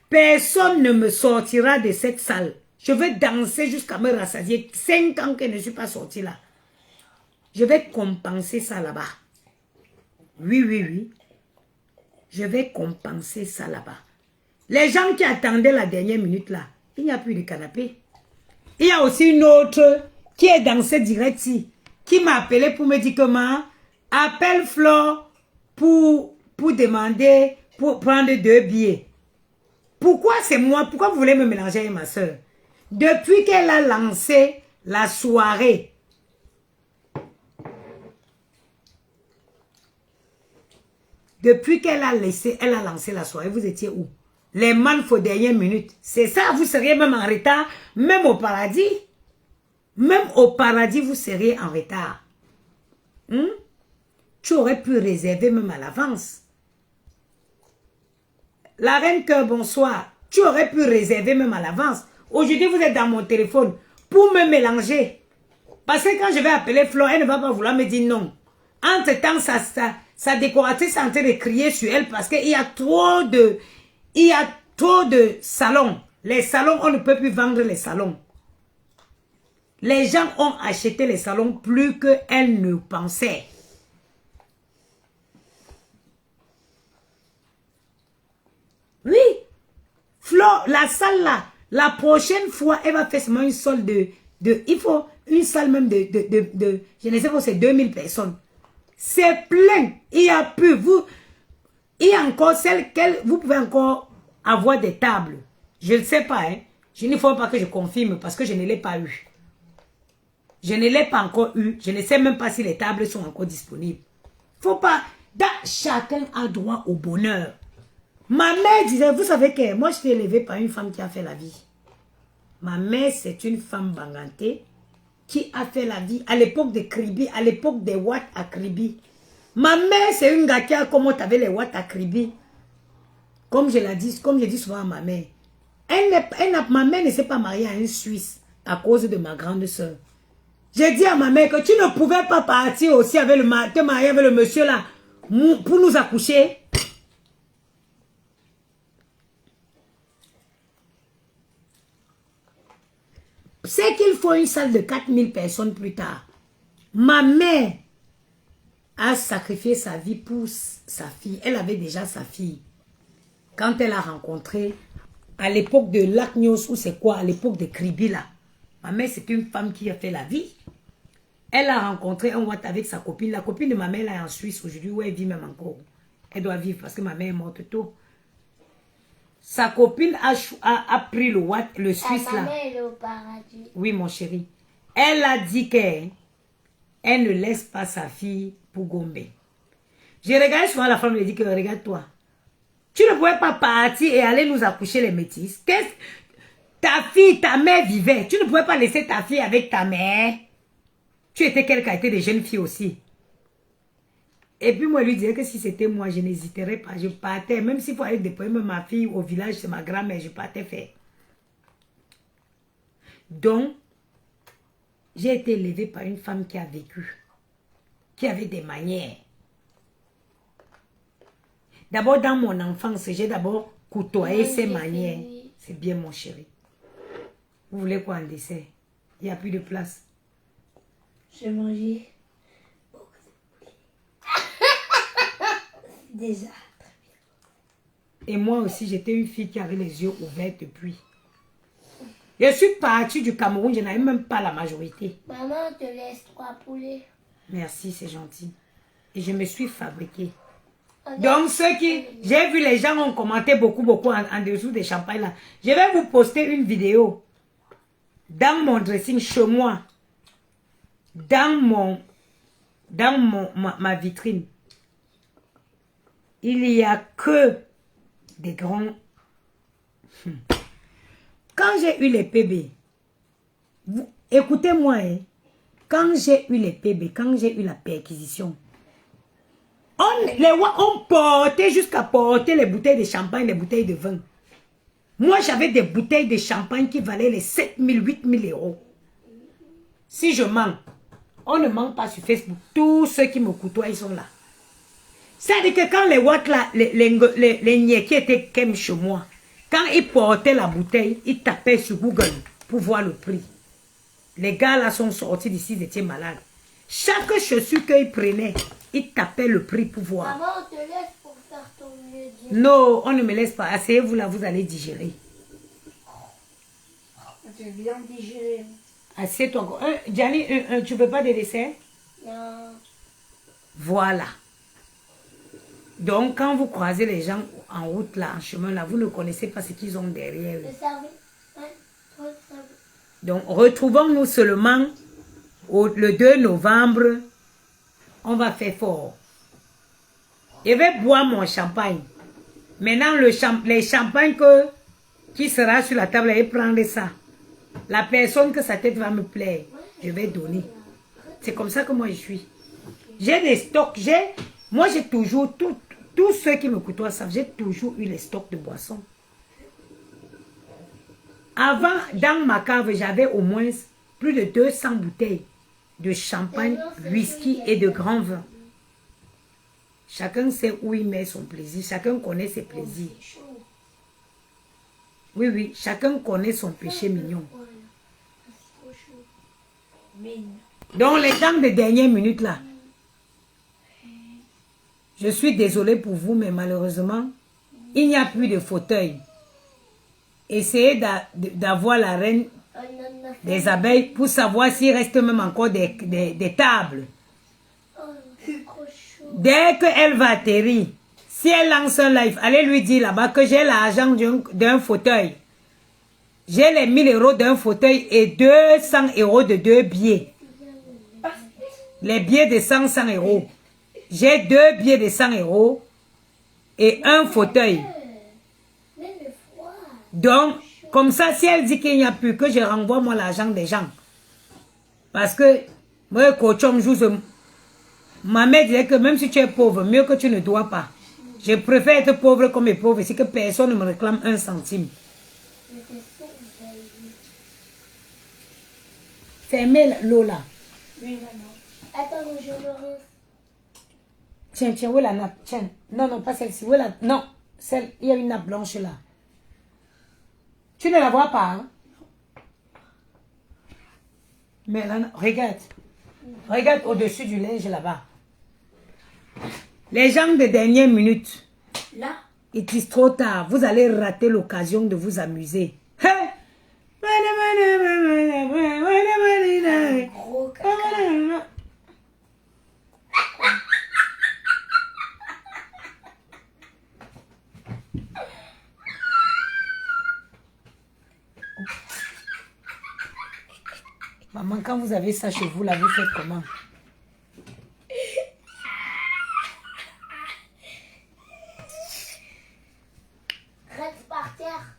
B: Personne ne me sortira de cette salle. Je vais danser jusqu'à me rassasier. 5 ans que je ne suis pas sortie là. Je vais compenser ça là-bas. Oui, oui, oui. Je vais compenser ça là-bas. Les gens qui attendaient la dernière minute là, il n'y a plus de canapé. Il y a aussi une autre qui est dans ce direct-ci, qui m'a appelé pour me dire comment appelle Flore pour demander, pour prendre 2 billets. Pourquoi c'est moi? Pourquoi vous voulez me mélanger avec ma soeur? Depuis qu'elle a lancé la soirée, lancé la soirée, vous étiez où? Les manfs aux dernières minutes. C'est ça, vous seriez même en retard, même au paradis. Même au paradis, vous seriez en retard. Tu aurais pu réserver même à l'avance. La reine Cœur, bonsoir. Tu aurais pu réserver même à l'avance. Aujourd'hui, vous êtes dans mon téléphone pour me mélanger. Parce que quand je vais appeler Flore, elle ne va pas vouloir me dire non. Entre-temps, sa décoratrice est en train de crier sur elle parce qu'il y a trop de salons. Les salons, on ne peut plus vendre les salons. Les gens ont acheté les salons plus qu'elle ne pensait. Oui. Flore, la salle là, la prochaine fois, elle va faire seulement une salle il faut une salle même je ne sais pas, c'est 2000 personnes. C'est plein. Il y a plus. Il y a encore celle vous pouvez encore avoir des tables. Je ne sais pas, hein. Je ne faut pas que je confirme parce que je ne l'ai pas eu. Je ne l'ai pas encore eu. Je ne sais même pas si les tables sont encore disponibles. Faut pas. Chacun a droit au bonheur. Ma mère disait, vous savez que moi, je suis élevée par une femme qui a fait la vie. Ma mère, c'est une femme bangantée qui a fait la vie à l'époque de Kribi, à l'époque des Watts à Kribi. Ma mère, c'est une gars qui a comment tu avais les Watts à Kribi. Comme je dis souvent à ma mère. Ma mère ne s'est pas mariée à un Suisse à cause de ma grande soeur. J'ai dit à ma mère que tu ne pouvais pas partir aussi avec te marier avec le monsieur là pour nous accoucher. C'est qu'il faut une salle de 4000 personnes plus tard. Ma mère a sacrifié sa vie pour sa fille. Elle avait déjà sa fille. Quand elle a rencontré, à l'époque de Lacnios, ou c'est quoi, à l'époque de Kribi là. Ma mère, c'est une femme qui a fait la vie. Elle a rencontré un Watt avec sa copine. La copine de ma mère là est en Suisse aujourd'hui, où elle vit même encore. Elle doit vivre parce que ma mère est morte tôt. Sa copine a pris le Watt, le Suisse là.
A: Ma mère elle est au paradis.
B: Oui, mon chéri. Elle a dit qu'elle ne laisse pas sa fille pour Gombe. Je regarde souvent la femme et dit que regarde-toi. Tu ne pouvais pas partir et aller nous accoucher les métis. Ta fille, ta mère vivait. Tu ne pouvais pas laisser ta fille avec ta mère. Tu étais quelle qualité de jeune fille aussi. Et puis moi, lui disais que si c'était moi, je n'hésiterais pas. Je partais, même s'il faut aller déployer ma fille au village, c'est ma grand-mère, je partais faire. Donc, j'ai été élevée par une femme qui a vécu, qui avait des manières. D'abord, dans mon enfance, j'ai d'abord côtoyé ses manières. C'est bien, mon chéri. Vous voulez quoi en dessert? Il n'y a plus de place.
C: J'ai mangé. Déjà.
B: Et moi aussi, j'étais une fille qui avait les yeux ouverts depuis. Je suis partie du Cameroun, je n'avais même pas la majorité.
A: Maman, on te laisse 3 poulets.
B: Merci, c'est gentil. Et je me suis fabriquée. Donc, ceux qui... J'ai vu les gens ont commenté beaucoup en dessous des champagnes là. Je vais vous poster une vidéo. Dans mon dressing, chez moi. Dans ma vitrine. Il n'y a que des grands... Quand j'ai eu les PB, écoutez-moi, hein, quand j'ai eu les PB, quand j'ai eu la perquisition, on portait jusqu'à porter les bouteilles de champagne, les bouteilles de vin. Moi, j'avais des bouteilles de champagne qui valaient les 7 000, 8 000 euros. Si je mens, on ne ment pas sur Facebook. Tous ceux qui me côtoient, ils sont là. C'est-à-dire que quand les Watts là, les niais qui étaient comme chez moi, quand ils portaient la bouteille, ils tapaient sur Google pour voir le prix. Les gars là sont sortis d'ici, ils étaient malades. Chaque chaussure qu'ils prenaient, ils tapaient le prix pour voir.
A: Maman, on te laisse pour faire ton mieux.
B: Non, on ne me laisse pas. Asseyez-vous là, vous allez digérer.
C: J'ai bien digéré.
B: Assieds-toi encore. Gianni, tu veux pas de dessert?
A: Non.
B: Voilà. Donc, quand vous croisez les gens en route là, en chemin là, vous ne connaissez pas ce qu'ils ont derrière eux.
A: Le service. Ouais, trop de service.
B: Donc, retrouvons-nous seulement le 2 novembre. On va faire fort. Je vais boire mon champagne. Maintenant, les champagnes qui sera sur la table, je vais prendre ça. La personne que sa tête va me plaire, je vais donner. C'est comme ça que moi je suis. J'ai des stocks. Moi, j'ai toujours, tous ceux qui me côtoient savent, j'ai toujours eu les stocks de boissons. Avant, dans ma cave, j'avais au moins plus de 200 bouteilles de champagne, whisky et de grands vins. Chacun sait où il met son plaisir. Chacun connaît ses plaisirs. Oui, oui, chacun connaît son péché mignon. Donc, les gens de dernière minute là, je suis désolée pour vous, mais malheureusement, il n'y a plus de fauteuil. Essayez d'avoir la reine des abeilles pour savoir s'il reste même encore des tables. Dès qu'elle va atterrir, si elle lance un live, allez lui dire là-bas que j'ai l'argent d'un fauteuil. J'ai les 1000 euros d'un fauteuil et 200 euros de 2 billets. Les billets de 100 euros. J'ai 2 billets de 100 euros et un fauteuil. Donc, comme ça, si elle dit qu'il n'y a plus, que je renvoie moi l'argent des gens. Parce que, moi, coach, ma mère disait que même si tu es pauvre, mieux que tu ne dois pas. Je préfère être pauvre comme les pauvres, c'est que personne ne me réclame un centime. Fermez l'eau là.
C: Oui, maman.
A: Attends, je me rince.
B: Tiens, tiens, où est la nappe? Tiens. Non, non, pas celle-ci. Où est la... Non, celle... il y a une nappe blanche là. Tu ne la vois pas, hein? Mais là, regarde. Regarde au-dessus du linge là-bas. Les gens de dernière minute.
C: Là?
B: It is trop tard. Vous allez rater l'occasion de vous amuser. Hein?
A: Gros caca.
B: Maman, quand vous avez ça chez vous, là, vous faites comment?
A: Reste par terre.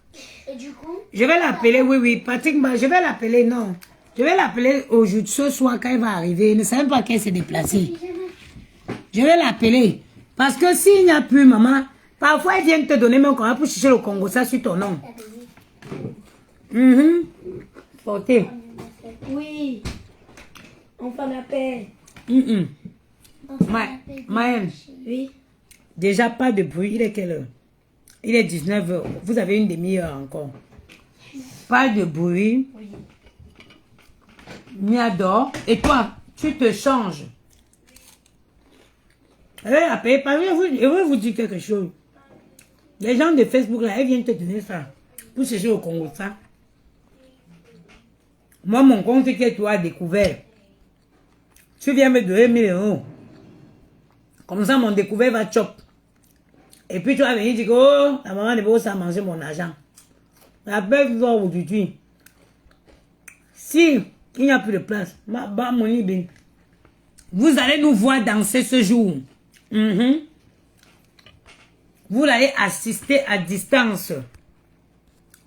A: Et du coup,
B: Je vais l'appeler, oui, oui. Patrick, je vais l'appeler, non. Je vais l'appeler aujourd'hui, ce soir, quand il va arriver. Il ne sait même pas qu'elle s'est déplacée. Je vais l'appeler. Parce que s'il n'y a plus, maman, parfois, elle vient te donner même quand pour chercher le Congo, ça sur ton nom. Portez.
C: Oui. On fait l'appel.
B: Maëlle,
C: Oui.
B: déjà pas de bruit. Il est quelle heure? Il est 19 h. Vous avez une demi-heure encore. Pas de bruit.
C: Oui.
B: Mia dort. Et toi, tu te changes. Je vais vous dire quelque chose. Les gens de Facebook, là, ils viennent te donner ça. Pour chercher au Congo, ça. Moi, mon compte que tu as découvert, tu viens me donner 1000 €. Comme ça, mon découvert va chop. Et puis, tu vas venir dire que, oh, la maman de Boss a mangé mon argent. La belle va aujourd'hui. Si il n'y a plus de place, vous allez nous voir danser ce jour. Vous allez assister à distance.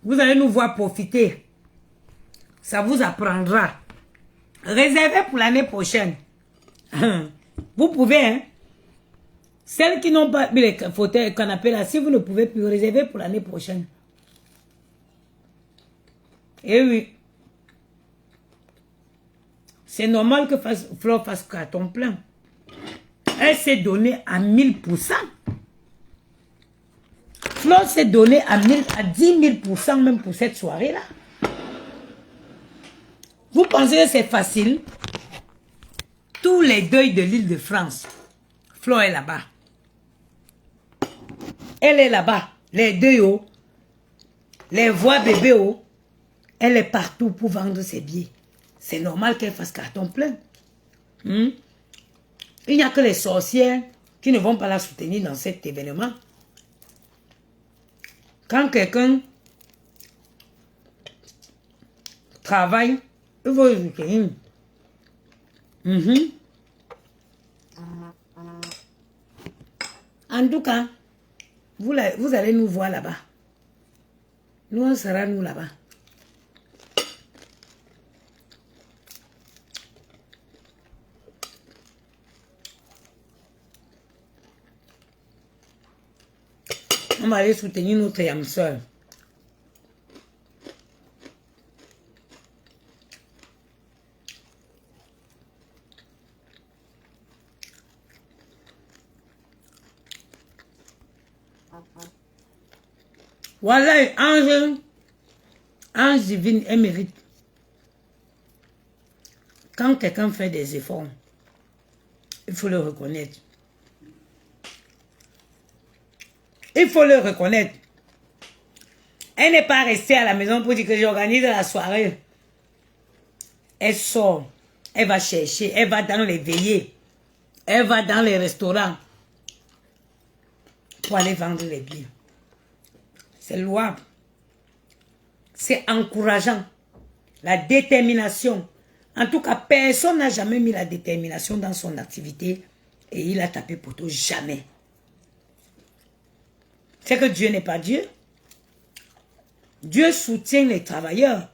B: Vous allez nous voir profiter. Ça vous apprendra. Réservez pour l'année prochaine. Vous pouvez, hein. Celles qui n'ont pas mis les fauteuils, canapés là, si vous ne pouvez plus, réserver pour l'année prochaine. Eh oui. C'est normal que Flore fasse carton plein. Elle s'est donnée à 1000%. Flore s'est donnée à 10 000% même pour cette soirée-là. Vous pensez que c'est facile? Tous les deuils de l'île de France, Flore est là-bas. Elle est là-bas. Les deuils, oh. Les voix bébés, oh. Elle est partout pour vendre ses billets. C'est normal qu'elle fasse carton plein. Il n'y a que les sorcières qui ne vont pas la soutenir dans cet événement. Quand quelqu'un travaille, il faut le soutenir. En tout cas, vous allez nous voir là-bas. Nous, on sera nous là-bas. On va aller soutenir notre âme sœur. Voilà, ange divine, elle mérite. Quand quelqu'un fait des efforts, il faut le reconnaître. Il faut le reconnaître. Elle n'est pas restée à la maison pour dire que j'organise la soirée. Elle sort, elle va chercher, elle va dans les veillées, elle va dans les restaurants pour aller vendre les billets. C'est louable. C'est encourageant. La détermination. En tout cas, personne n'a jamais mis la détermination dans son activité et il a tapé poteau. Jamais. C'est que Dieu n'est pas Dieu. Dieu soutient les travailleurs.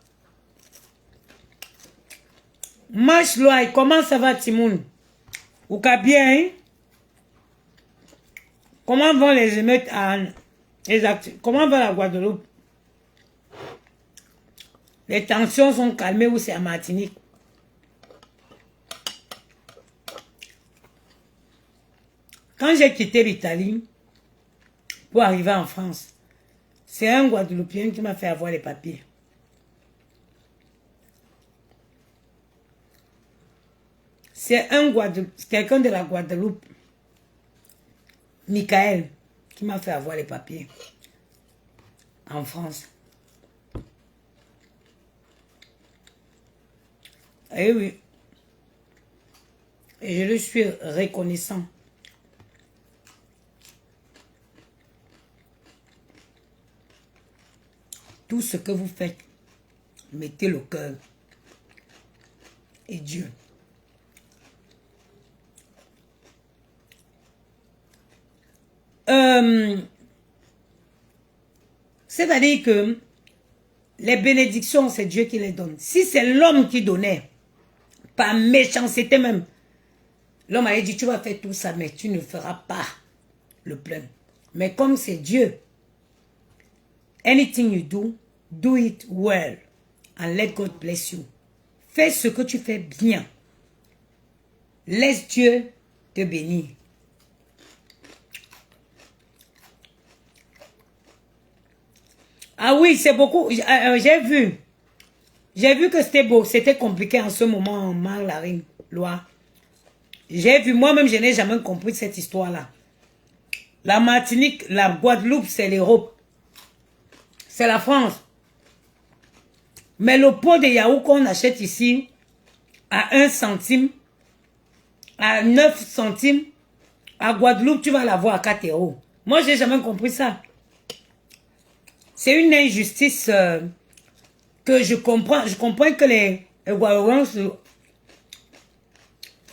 B: Marche loi, comment ça va Timoun? Ou bien, hein? Comment vont les émeutes à comment va la Guadeloupe? Les tensions sont calmées ou c'est à Martinique? Quand j'ai quitté l'Italie pour arriver en France, c'est un Guadeloupéen qui m'a fait avoir les papiers. C'est quelqu'un de la Guadeloupe, Michael, qui m'a fait avoir les papiers en France. Eh oui. Et je le suis reconnaissant. Tout ce que vous faites, mettez le cœur. Et Dieu. C'est-à-dire que les bénédictions, c'est Dieu qui les donne. Si c'est l'homme qui donnait, par méchanceté même, l'homme avait dit, tu vas faire tout ça, mais tu ne feras pas le plein. Mais comme c'est Dieu, anything you do, do it well. And let God bless you. Fais ce que tu fais bien. Laisse Dieu te bénir. Ah oui, c'est beaucoup. J'ai vu. J'ai vu que c'était beau. C'était compliqué en ce moment en Marlarine, loi. J'ai vu. Moi-même, je n'ai jamais compris cette histoire-là. La Martinique, la Guadeloupe, c'est l'Europe. C'est la France. Mais le pot de yaourt qu'on achète ici à 1 centime, à 9 centimes, à Guadeloupe, tu vas l'avoir à 4 euros. Moi, je n'ai jamais compris ça. C'est une injustice que je comprends. Je comprends que les Guadeloupéens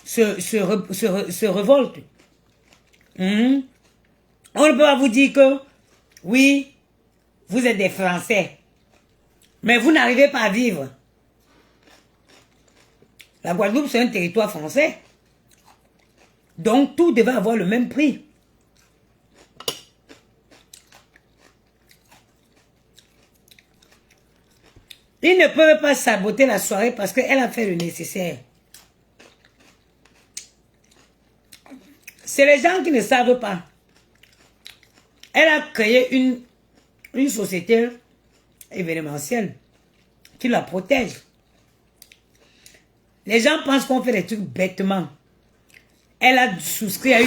B: se révoltent. On ne peut pas vous dire que, oui, vous êtes des Français, mais vous n'arrivez pas à vivre. La Guadeloupe, c'est un territoire français. Donc, tout devait avoir le même prix. Ils ne peuvent pas saboter la soirée parce qu'elle a fait le nécessaire. C'est les gens qui ne savent pas. Elle a créé une société événementielle qui la protège. Les gens pensent qu'on fait des trucs bêtement. Elle a souscrit à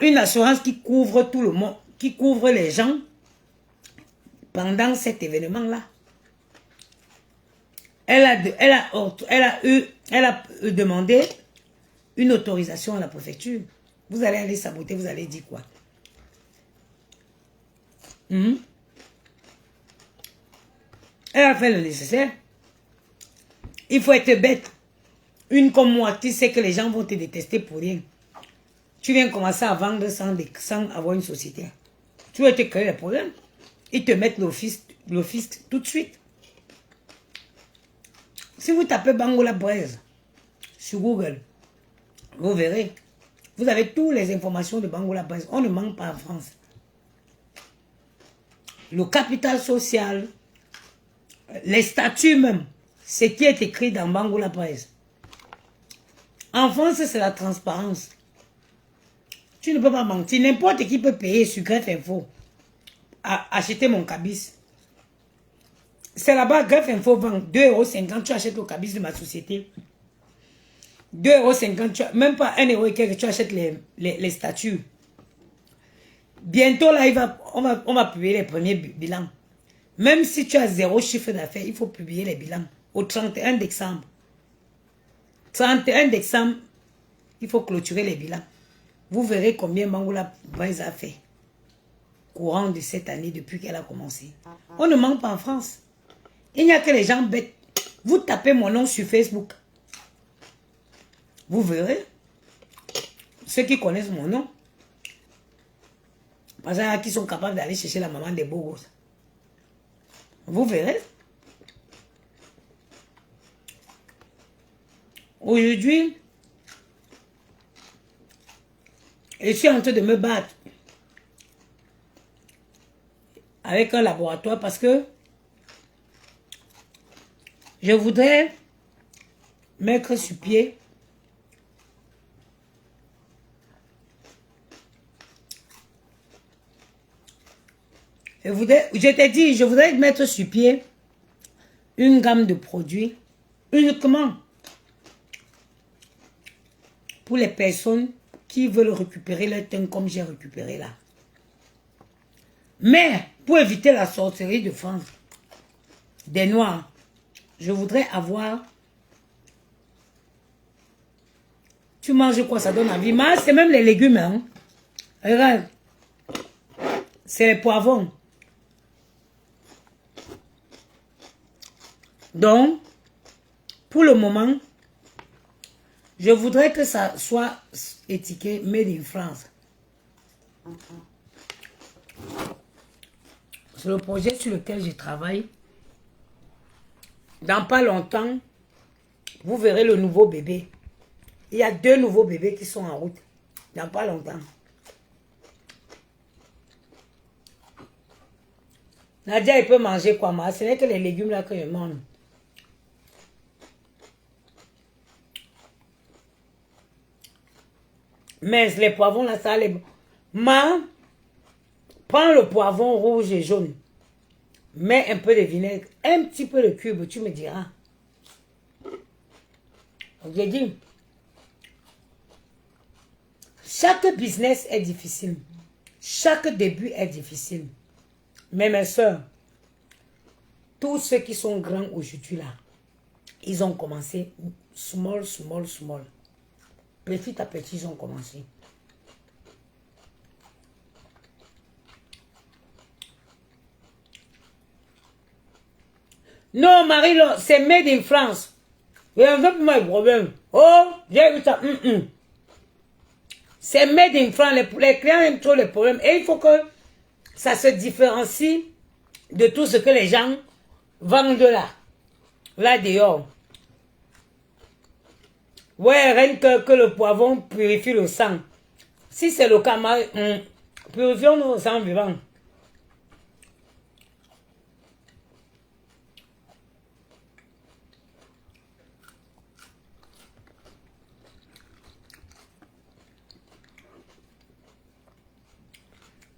B: une assurance qui couvre tout le monde, qui couvre les gens pendant cet événement-là. Elle a demandé une autorisation à la préfecture. Vous allez aller saboter, vous allez dire quoi? Elle a fait le nécessaire. Il faut être bête. Une comme moi, tu sais que les gens vont te détester pour rien. Tu viens commencer à vendre sans avoir une société. Tu vas te créer les problèmes. Ils te mettent l'office tout de suite. Si vous tapez Bangola Braise sur Google, vous verrez. Vous avez toutes les informations de Bangola Braise. On ne manque pas en France. Le capital social, les statuts même, ce qui est écrit dans Bangola Braise. En France, c'est la transparence. Tu ne peux pas mentir. N'importe qui peut payer sur Greffe Info. Acheter mon cabis. C'est là-bas, Greffe Info vend 2,50 €. Tu achètes le cabis de ma société. 2,50 €. Même pas 1 € et quelques, tu achètes les statuts. Bientôt, là, on va publier les premiers bilans. Même si tu as 0 chiffre d'affaires, il faut publier les bilans. Au 31 décembre. 31 décembre, il faut clôturer les bilans. Vous verrez combien Bangola Braise a fait. Courant de cette année, depuis qu'elle a commencé. On ne manque pas en France. Il n'y a que les gens bêtes. Vous tapez mon nom sur Facebook. Vous verrez. Ceux qui connaissent mon nom. Parce qu'il y en a qui sont capables d'aller chercher la maman des beaux gosses. Vous verrez. Aujourd'hui, je suis en train de me battre avec un laboratoire parce que je voudrais mettre sur pied je t'ai dit, je voudrais mettre sur pied une gamme de produits uniquement pour les personnes qui veulent récupérer leur teint comme j'ai récupéré là. Mais pour éviter la sorcellerie de France, des noirs, je voudrais avoir... Tu manges quoi, ça donne envie. Mais c'est même les légumes. Hein. Regarde. C'est les poivrons. Donc, pour le moment, je voudrais que ça soit étiqueté Made in France. C'est le projet sur lequel je travaille. Dans pas longtemps, vous verrez le nouveau bébé. Il y a 2 nouveaux bébés qui sont en route. Dans pas longtemps. Nadia, il peut manger quoi, moi? Ce n'est que les légumes là que je mange. Mais les poivrons là, ça les... Ma, prends le poivron rouge et jaune. Mets un peu de vinaigre, un petit peu de cube, tu me diras. J'ai dit, chaque business est difficile. Chaque début est difficile. Mais mes soeurs, tous ceux qui sont grands aujourd'hui là, ils ont commencé small. Petit à petit, ils ont commencé. Non, Marie, c'est made in France. Il y a un peu moins de problème. Oh, j'ai eu ça. C'est made in France. Les clients aiment trop les problèmes. Et il faut que ça se différencie de tout ce que les gens vendent là. Là dehors. Ouais, rien que le poivron purifie le sang. Si c'est le cas, purifions le sang vivant.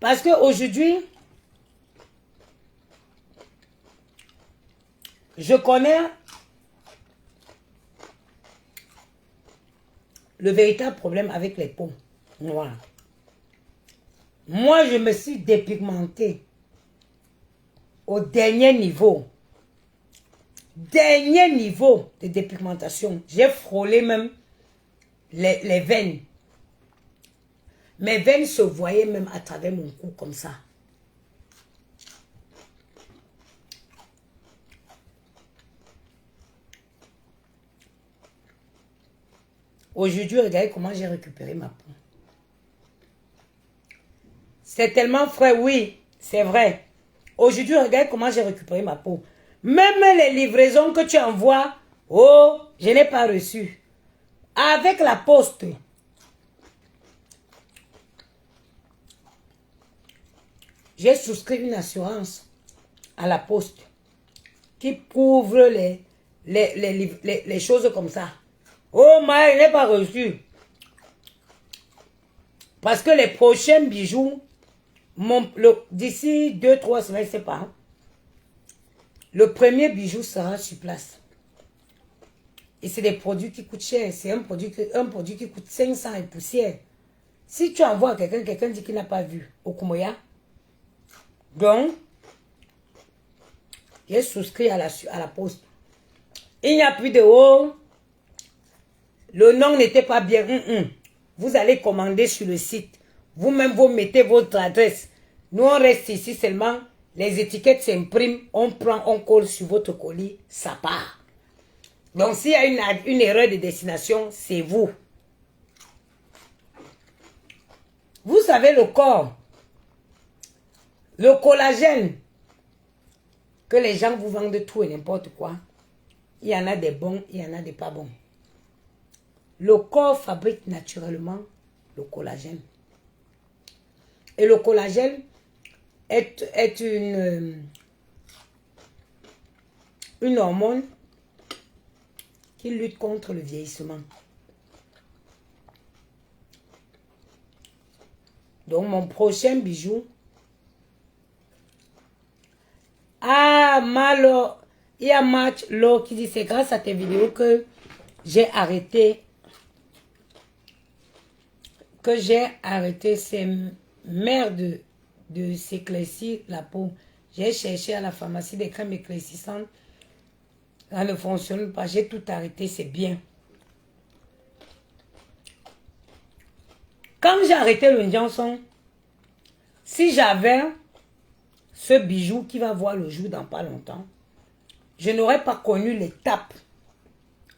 B: Parce qu'aujourd'hui, je connais le véritable problème avec les peaux noires. Moi, je me suis dépigmentée au dernier niveau. Dernier niveau de dépigmentation. J'ai frôlé même les veines. Mes veines se voyaient même à travers mon cou comme ça. Aujourd'hui, regardez comment j'ai récupéré ma peau. C'est tellement frais, oui, c'est vrai. Aujourd'hui, regardez comment j'ai récupéré ma peau. Même les livraisons que tu envoies, oh, je n'ai pas reçu. Avec la poste. J'ai souscrit une assurance à la poste qui couvre les choses comme ça. Oh, mais je n'ai pas reçu. Parce que les prochains bijoux, d'ici 2-3 semaines, je ne sais pas. Hein, le premier bijou sera sur place. Et c'est des produits qui coûtent cher. C'est un produit qui coûte 500 et poussière. Si tu envoies à quelqu'un dit qu'il n'a pas vu au Kumoya. Donc, j'ai souscrit à la poste. Il n'y a plus de haut. Le nom n'était pas bien. Vous allez commander sur le site. Vous-même, vous mettez votre adresse. Nous, on reste ici seulement. Les étiquettes s'impriment. On prend, on colle sur votre colis. Ça part. Donc, s'il y a une erreur de destination, c'est vous. Vous savez, le corps, Le collagène, que les gens vous vendent tout et n'importe quoi, il y en a des bons, il y en a des pas bons. Le corps fabrique naturellement le collagène. Et le collagène est une hormone qui lutte contre le vieillissement. Donc, mon prochain bijou. Ah, Malo, il y a Match Lo qui dit c'est grâce à tes vidéos que j'ai arrêté. Ces merdes de s'éclaircir la peau. J'ai cherché à la pharmacie des crèmes éclaircissantes. Ça ne fonctionne pas. J'ai tout arrêté. C'est bien. Quand j'ai arrêté le Johnson, si j'avais ce bijou qui va voir le jour dans pas longtemps, je n'aurais pas connu l'étape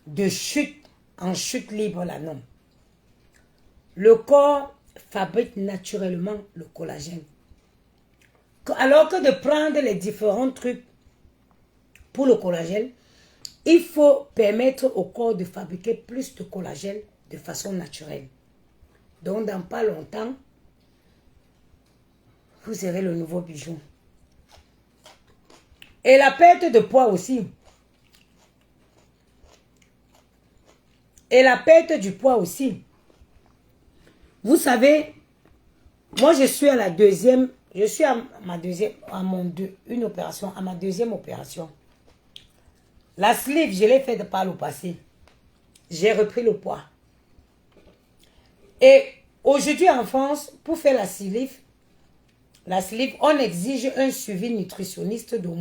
B: de chute en chute libre là, non. Le corps fabrique naturellement le collagène. Alors que de prendre les différents trucs pour le collagène, il faut permettre au corps de fabriquer plus de collagène de façon naturelle. Donc, dans pas longtemps, vous aurez le nouveau bijou. Et la perte de poids aussi. Et la perte du poids aussi. Vous savez, moi je suis à la deuxième, je suis à ma deuxième, une opération, à ma deuxième opération. La sleeve, je l'ai faite par le passé. J'ai repris le poids. Et aujourd'hui en France, pour faire la sleeve, on exige un suivi nutritionniste d'au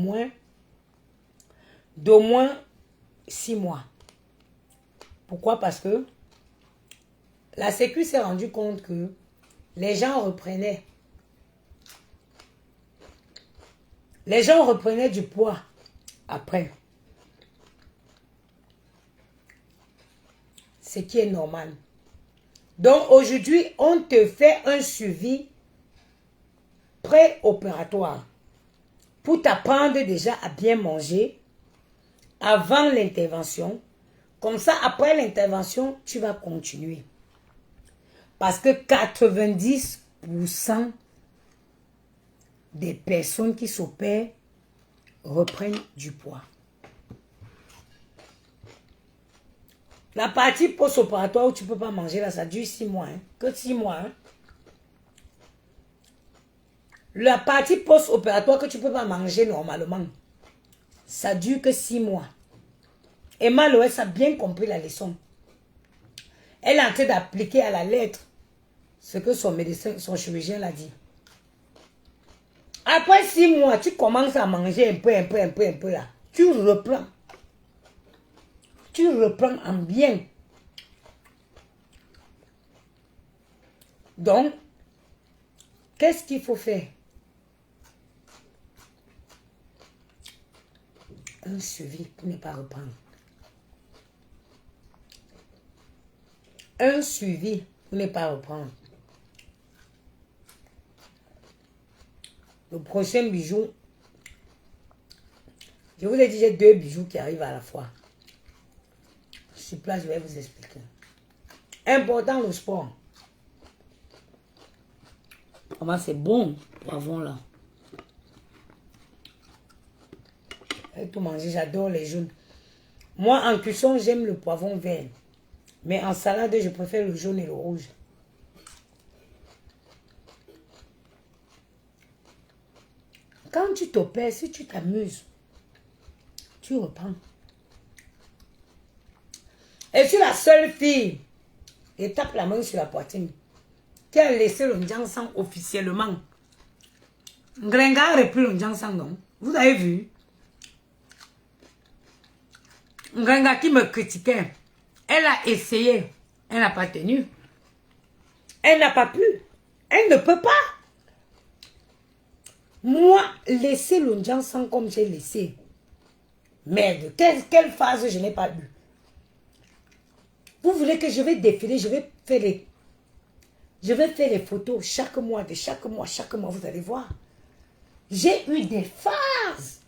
B: moins 6 mois. Pourquoi? Parce que la Sécu s'est rendu compte que les gens reprenaient. Les gens reprenaient du poids après. Ce qui est normal. Donc aujourd'hui, on te fait un suivi préopératoire pour t'apprendre déjà à bien manger avant l'intervention. Comme ça, après l'intervention, tu vas continuer. Parce que 90% des personnes qui s'opèrent reprennent du poids. La partie post-opératoire où tu ne peux pas manger, là, ça dure 6 mois. Hein, que 6 mois. Hein. La partie post-opératoire que tu ne peux pas manger normalement, ça dure que 6 mois. Et Malouès a bien compris la leçon. Elle est en train d'appliquer à la lettre ce que son médecin, son chirurgien l'a dit. Après 6 mois, tu commences à manger un peu là. Tu reprends. Tu reprends en bien. Donc, qu'est-ce qu'il faut faire? Un suivi pour ne pas reprendre. Un suivi pour ne pas reprendre. Le prochain bijou, je vous ai dit, j'ai 2 bijoux qui arrivent à la fois. Sur place, je vais vous expliquer. Important le sport. Comment c'est bon, poivron là. Et tout manger, j'adore les jaunes. Moi, en cuisson, j'aime le poivron vert. Mais en salade, je préfère le jaune et le rouge. Quand tu t'opères, si tu t'amuses, tu reprends. Et je suis la seule fille, et tape la main sur la poitrine, qui a laissé le Ndjansan officiellement. Ngrenga a repris le Ndjansan, non? Vous avez vu? Ngrenga qui me critiquait, elle a essayé, elle n'a pas tenu. Elle n'a pas pu. Elle ne peut pas. Moi, laisser le Ndjansan comme j'ai laissé. Merde, quelle phase je n'ai pas eue. Vous voulez que je vais défiler, je vais faire les photos chaque mois, vous allez voir. J'ai eu des phases.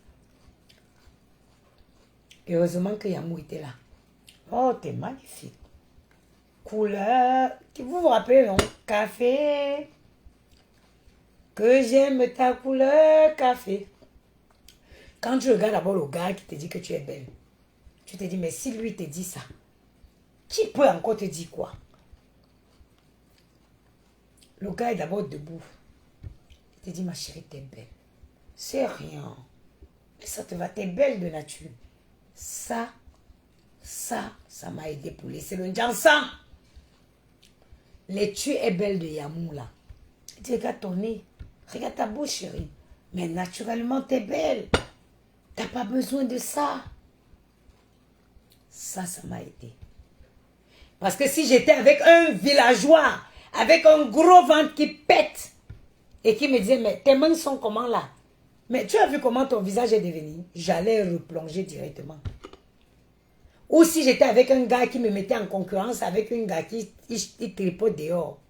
B: Heureusement que Yamou était là. Oh, t'es magnifique. Couleur. Vous vous rappelez, non? Café. Que j'aime ta couleur café. Quand tu regardes d'abord le gars qui te dit que tu es belle, tu te dis, mais si lui te dit ça, qui peut encore te dire quoi? Le gars est d'abord debout. Il te dit, ma chérie, t'es belle. C'est rien. Mais ça te va, t'es belle de nature. Ça m'a aidé pour laisser le Njansan. Les tu es belle de Yamou là. Il dit, regarde ton nez. Regarde ta bouche, chérie. Mais naturellement, t'es belle. T'as pas besoin de ça. Ça m'a aidé. Parce que si j'étais avec un villageois, avec un gros ventre qui pète, et qui me disait, mais tes mains sont comment là? Mais tu as vu comment ton visage est devenu? J'allais replonger directement. Ou si j'étais avec un gars qui me mettait en concurrence avec une gars qui tripote dehors,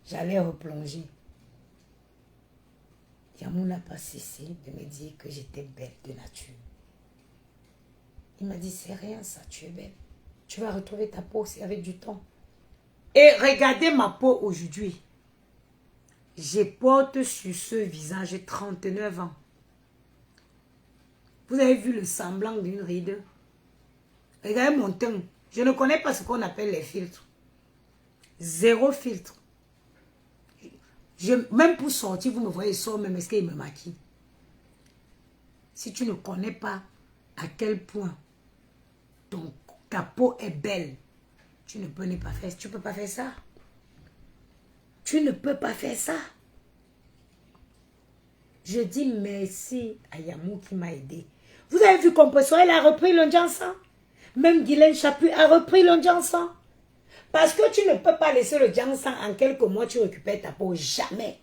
B: j'allais replonger. Yamou n'a pas cessé de me dire que j'étais belle de nature. Il m'a dit, c'est rien ça, tu es belle. Tu vas retrouver ta peau aussi avec du temps. Et regardez ma peau aujourd'hui. Je porte sur ce visage 39 ans. Vous avez vu le semblant d'une ride? Regardez mon teint. Je ne connais pas ce qu'on appelle les filtres. Zéro filtre. Même pour sortir, vous me voyez, sort même, est-ce qu'il me maquille? Si tu ne connais pas à quel point ta peau est belle, tu ne peux pas faire, tu peux pas faire ça. Tu ne peux pas faire ça. Je dis merci à Yamou qui m'a aidé. Vous avez vu Compression, elle a repris le Njansan. Même Guylaine Chapuis a repris le Njansan. Parce que tu ne peux pas laisser le Njansan en quelques mois, tu récupères ta peau. Jamais.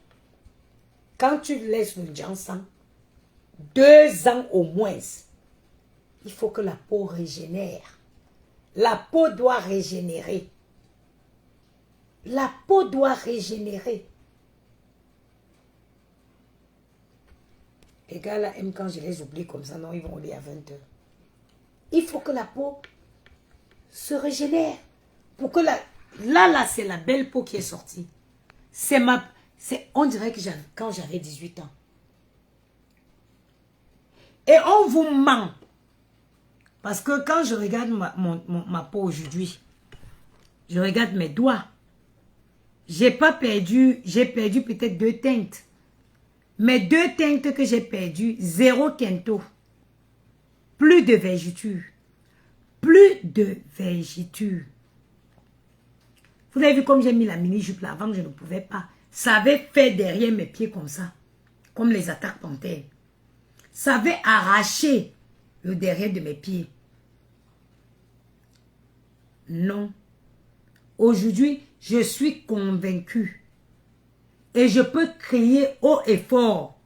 B: Quand tu laisses le Njansan, 2 ans au moins, il faut que la peau régénère. La peau doit régénérer. La peau doit régénérer. Les gars là aiment quand je les oublie comme ça. Non, ils vont au lit à 20h. Il faut que la peau se régénère. Pour que là, c'est la belle peau qui est sortie. On dirait que quand j'avais 18 ans. Et on vous ment. Parce que quand je regarde ma peau aujourd'hui, je regarde mes doigts. J'ai perdu peut-être 2 teintes. Mais 2 teintes que j'ai perdues, 0 quinto. Plus de vergeture. Plus de vergeture. Vous avez vu comme j'ai mis la mini-jupe là avant que je ne pouvais pas. Ça avait fait derrière mes pieds comme ça. Comme les attaques panthères. Ça avait arraché le derrière de mes pieds. Non. Aujourd'hui, je suis convaincue. Et je peux crier haut et fort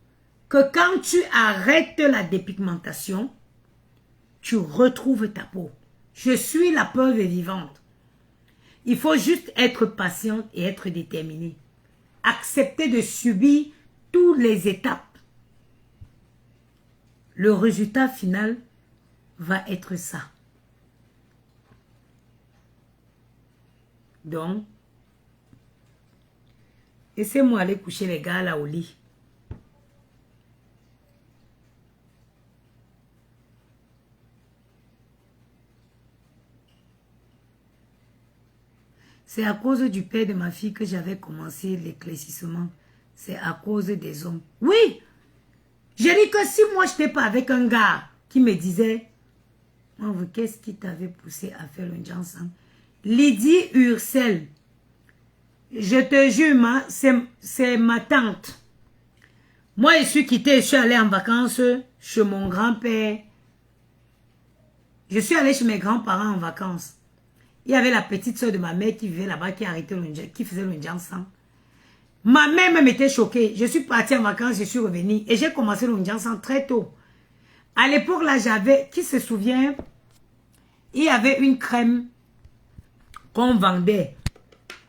B: que quand tu arrêtes la dépigmentation, tu retrouves ta peau. Je suis la preuve vivante. Il faut juste être patiente et être déterminée. Accepter de subir toutes les étapes. Le résultat final va être ça. Donc, laissez-moi aller coucher les gars là au lit. C'est à cause du père de ma fille que j'avais commencé l'éclaircissement. C'est à cause des hommes. Oui! J'ai dit que si moi je n'étais pas avec un gars qui me disait, qu'est-ce qui t'avait poussé à faire le Njansan? Lydie Ursel. Je te jure, c'est ma tante. Moi, je suis quittée, je suis allée en vacances chez mon grand-père. Je suis allée chez mes grands-parents en vacances. Il y avait la petite soeur de ma mère qui vivait là-bas, qui faisait le Njansan. Ma mère même était choquée. Je suis partie en vacances, je suis revenue. Et j'ai commencé le Njansan très tôt. À l'époque, là, j'avais, qui se souvient, il y avait une crème qu'on vendait.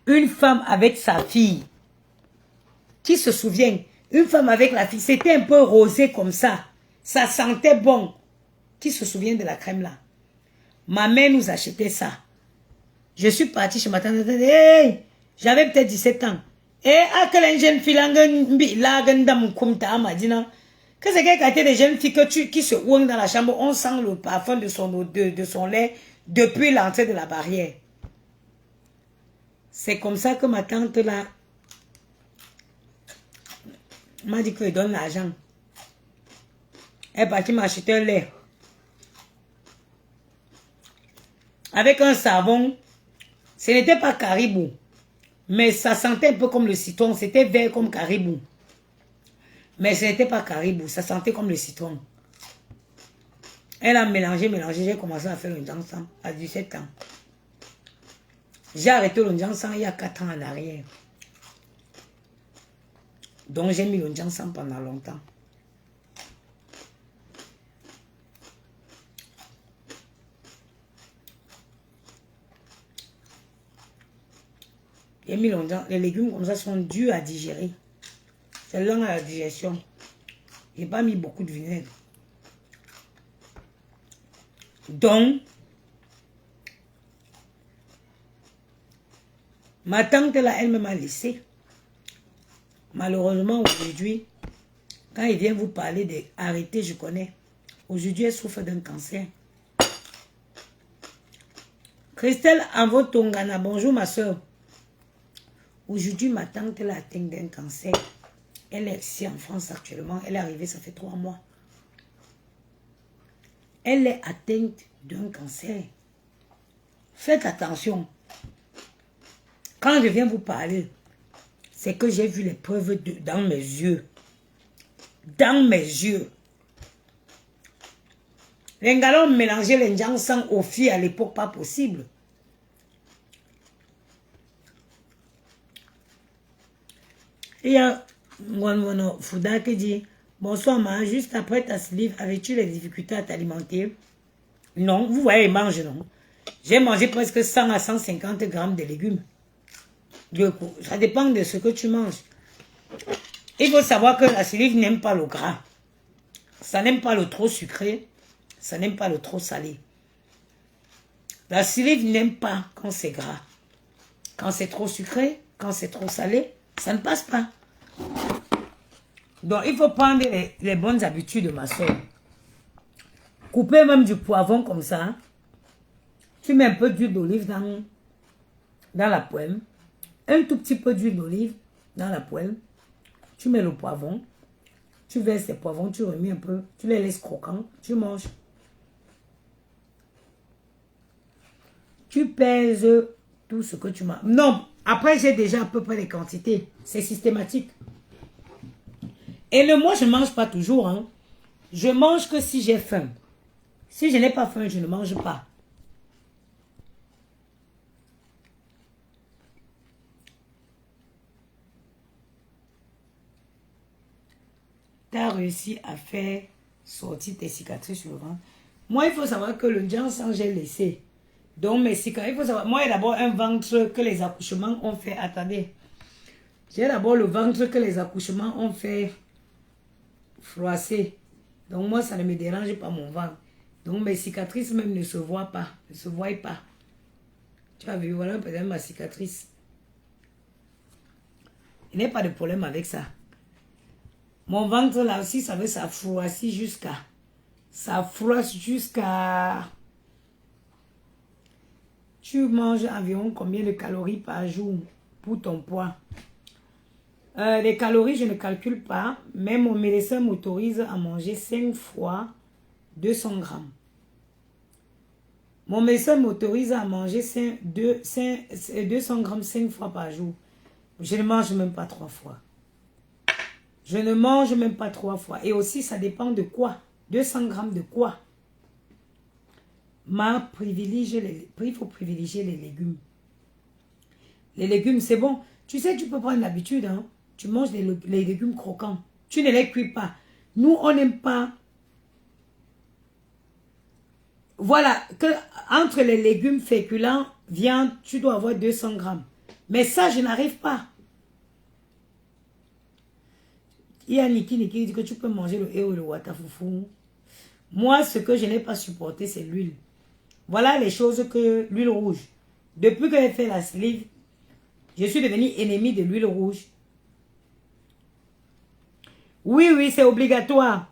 B: Une femme avec sa fille. Qui se souvient? Une femme avec la fille, c'était un peu rosé comme ça. Ça sentait bon. Qui se souvient de la crème là? Ma mère nous achetait ça. Je suis partie chez ma tante. Hey, j'avais peut-être 17 ans. Et à quelle jeune fille là, que c'est quelqu'un qui a des jeunes filles qui se ouvrent dans la chambre, on sent le parfum de son lait depuis l'entrée de la barrière. C'est comme ça que ma tante là m'a dit qu'elle donne l'argent. Elle est partie m'acheter un lait. Avec un savon. Ce n'était pas Caribou. Mais ça sentait un peu comme le citron. C'était vert comme Caribou. Mais ce n'était pas Caribou. Ça sentait comme le citron. Elle a mélangé. J'ai commencé à faire le jansan à 17 ans. J'ai arrêté le jansan il y a 4 ans en arrière. Donc j'ai mis le jansan pendant longtemps. J'ai mis longtemps. Les légumes comme ça sont durs à digérer. C'est lent à la digestion. J'ai pas mis beaucoup de vinaigre. Donc, ma tante là, elle m'a laissé. Malheureusement, aujourd'hui, quand il vient vous parler d'arrêter, je connais. Aujourd'hui, elle souffre d'un cancer. Christelle Tongana, bonjour ma soeur. Aujourd'hui, ma tante elle a atteint d'un cancer. Elle est ici en France actuellement. Elle est arrivée, ça fait 3 mois. Elle est atteinte d'un cancer. Faites attention. Quand je viens vous parler, c'est que j'ai vu les preuves dans mes yeux. Dans mes yeux. Les galons mélanger les gens sans aux filles à l'époque, pas possible. Il y a Ngono Fouda qui dit bonsoir ma, juste après ta sleeve, avais-tu les difficultés à t'alimenter? Non, vous voyez, mange non. J'ai mangé presque 100 à 150 grammes de légumes. Du coup, ça dépend de ce que tu manges. Il faut savoir que la sleeve n'aime pas le gras. Ça n'aime pas le trop sucré. Ça n'aime pas le trop salé. La sleeve n'aime pas quand c'est gras. Quand c'est trop sucré, quand c'est trop salé, ça ne passe pas. Donc, il faut prendre les bonnes habitudes, ma soeur. Couper même du poivron comme ça. Tu mets un peu d'huile d'olive dans la poêle. Un tout petit peu d'huile d'olive dans la poêle. Tu mets le poivron. Tu verses les poivrons, tu remets un peu. Tu les laisses croquants. Tu manges. Tu pèses tout ce que tu manges. Non, après j'ai déjà à peu près les quantités. C'est systématique. Et le moi, je ne mange pas toujours. Hein. Je mange que si j'ai faim. Si je n'ai pas faim, je ne mange pas. Tu as réussi à faire sortir tes cicatrices sur le ventre. Moi, il faut savoir que le ginseng, j'ai laissé. Donc, mes cicatrices, il faut savoir. Moi, il y a d'abord un ventre que les accouchements ont fait. Attendez. J'ai d'abord le ventre que les accouchements ont fait froisser. Donc, moi, ça ne me dérange pas mon ventre. Donc, mes cicatrices même ne se voient pas. Ne se voient pas. Tu as vu, voilà peut-être ma cicatrice. Il n'y a pas de problème avec ça. Mon ventre là aussi, ça veut ça froissit jusqu'à... Ça froisse jusqu'à... Tu manges environ combien de calories par jour pour ton poids? Les calories, je ne calcule pas, mais mon médecin m'autorise à manger 5 fois 200 grammes. Mon médecin m'autorise à manger 200 grammes 5 fois par jour. Je ne mange même pas 3 fois. Je ne mange même pas 3 fois. Et aussi, ça dépend de quoi? 200 grammes de quoi? Il faut privilégier les légumes. Les légumes, c'est bon. Tu sais, tu peux prendre l'habitude. Hein? Tu manges les légumes croquants. Tu ne les cuis pas. Nous, on n'aime pas. Voilà, que entre les légumes féculents, viande, tu dois avoir 200 grammes. Mais ça, je n'arrive pas. Il y a Niki qui dit que tu peux manger le eo et le watafoufou. Moi, ce que je n'ai pas supporté, c'est l'huile. Voilà les choses que l'huile rouge. Depuis que j'ai fait la sleeve, je suis devenue ennemie de l'huile rouge. Oui, oui, c'est obligatoire.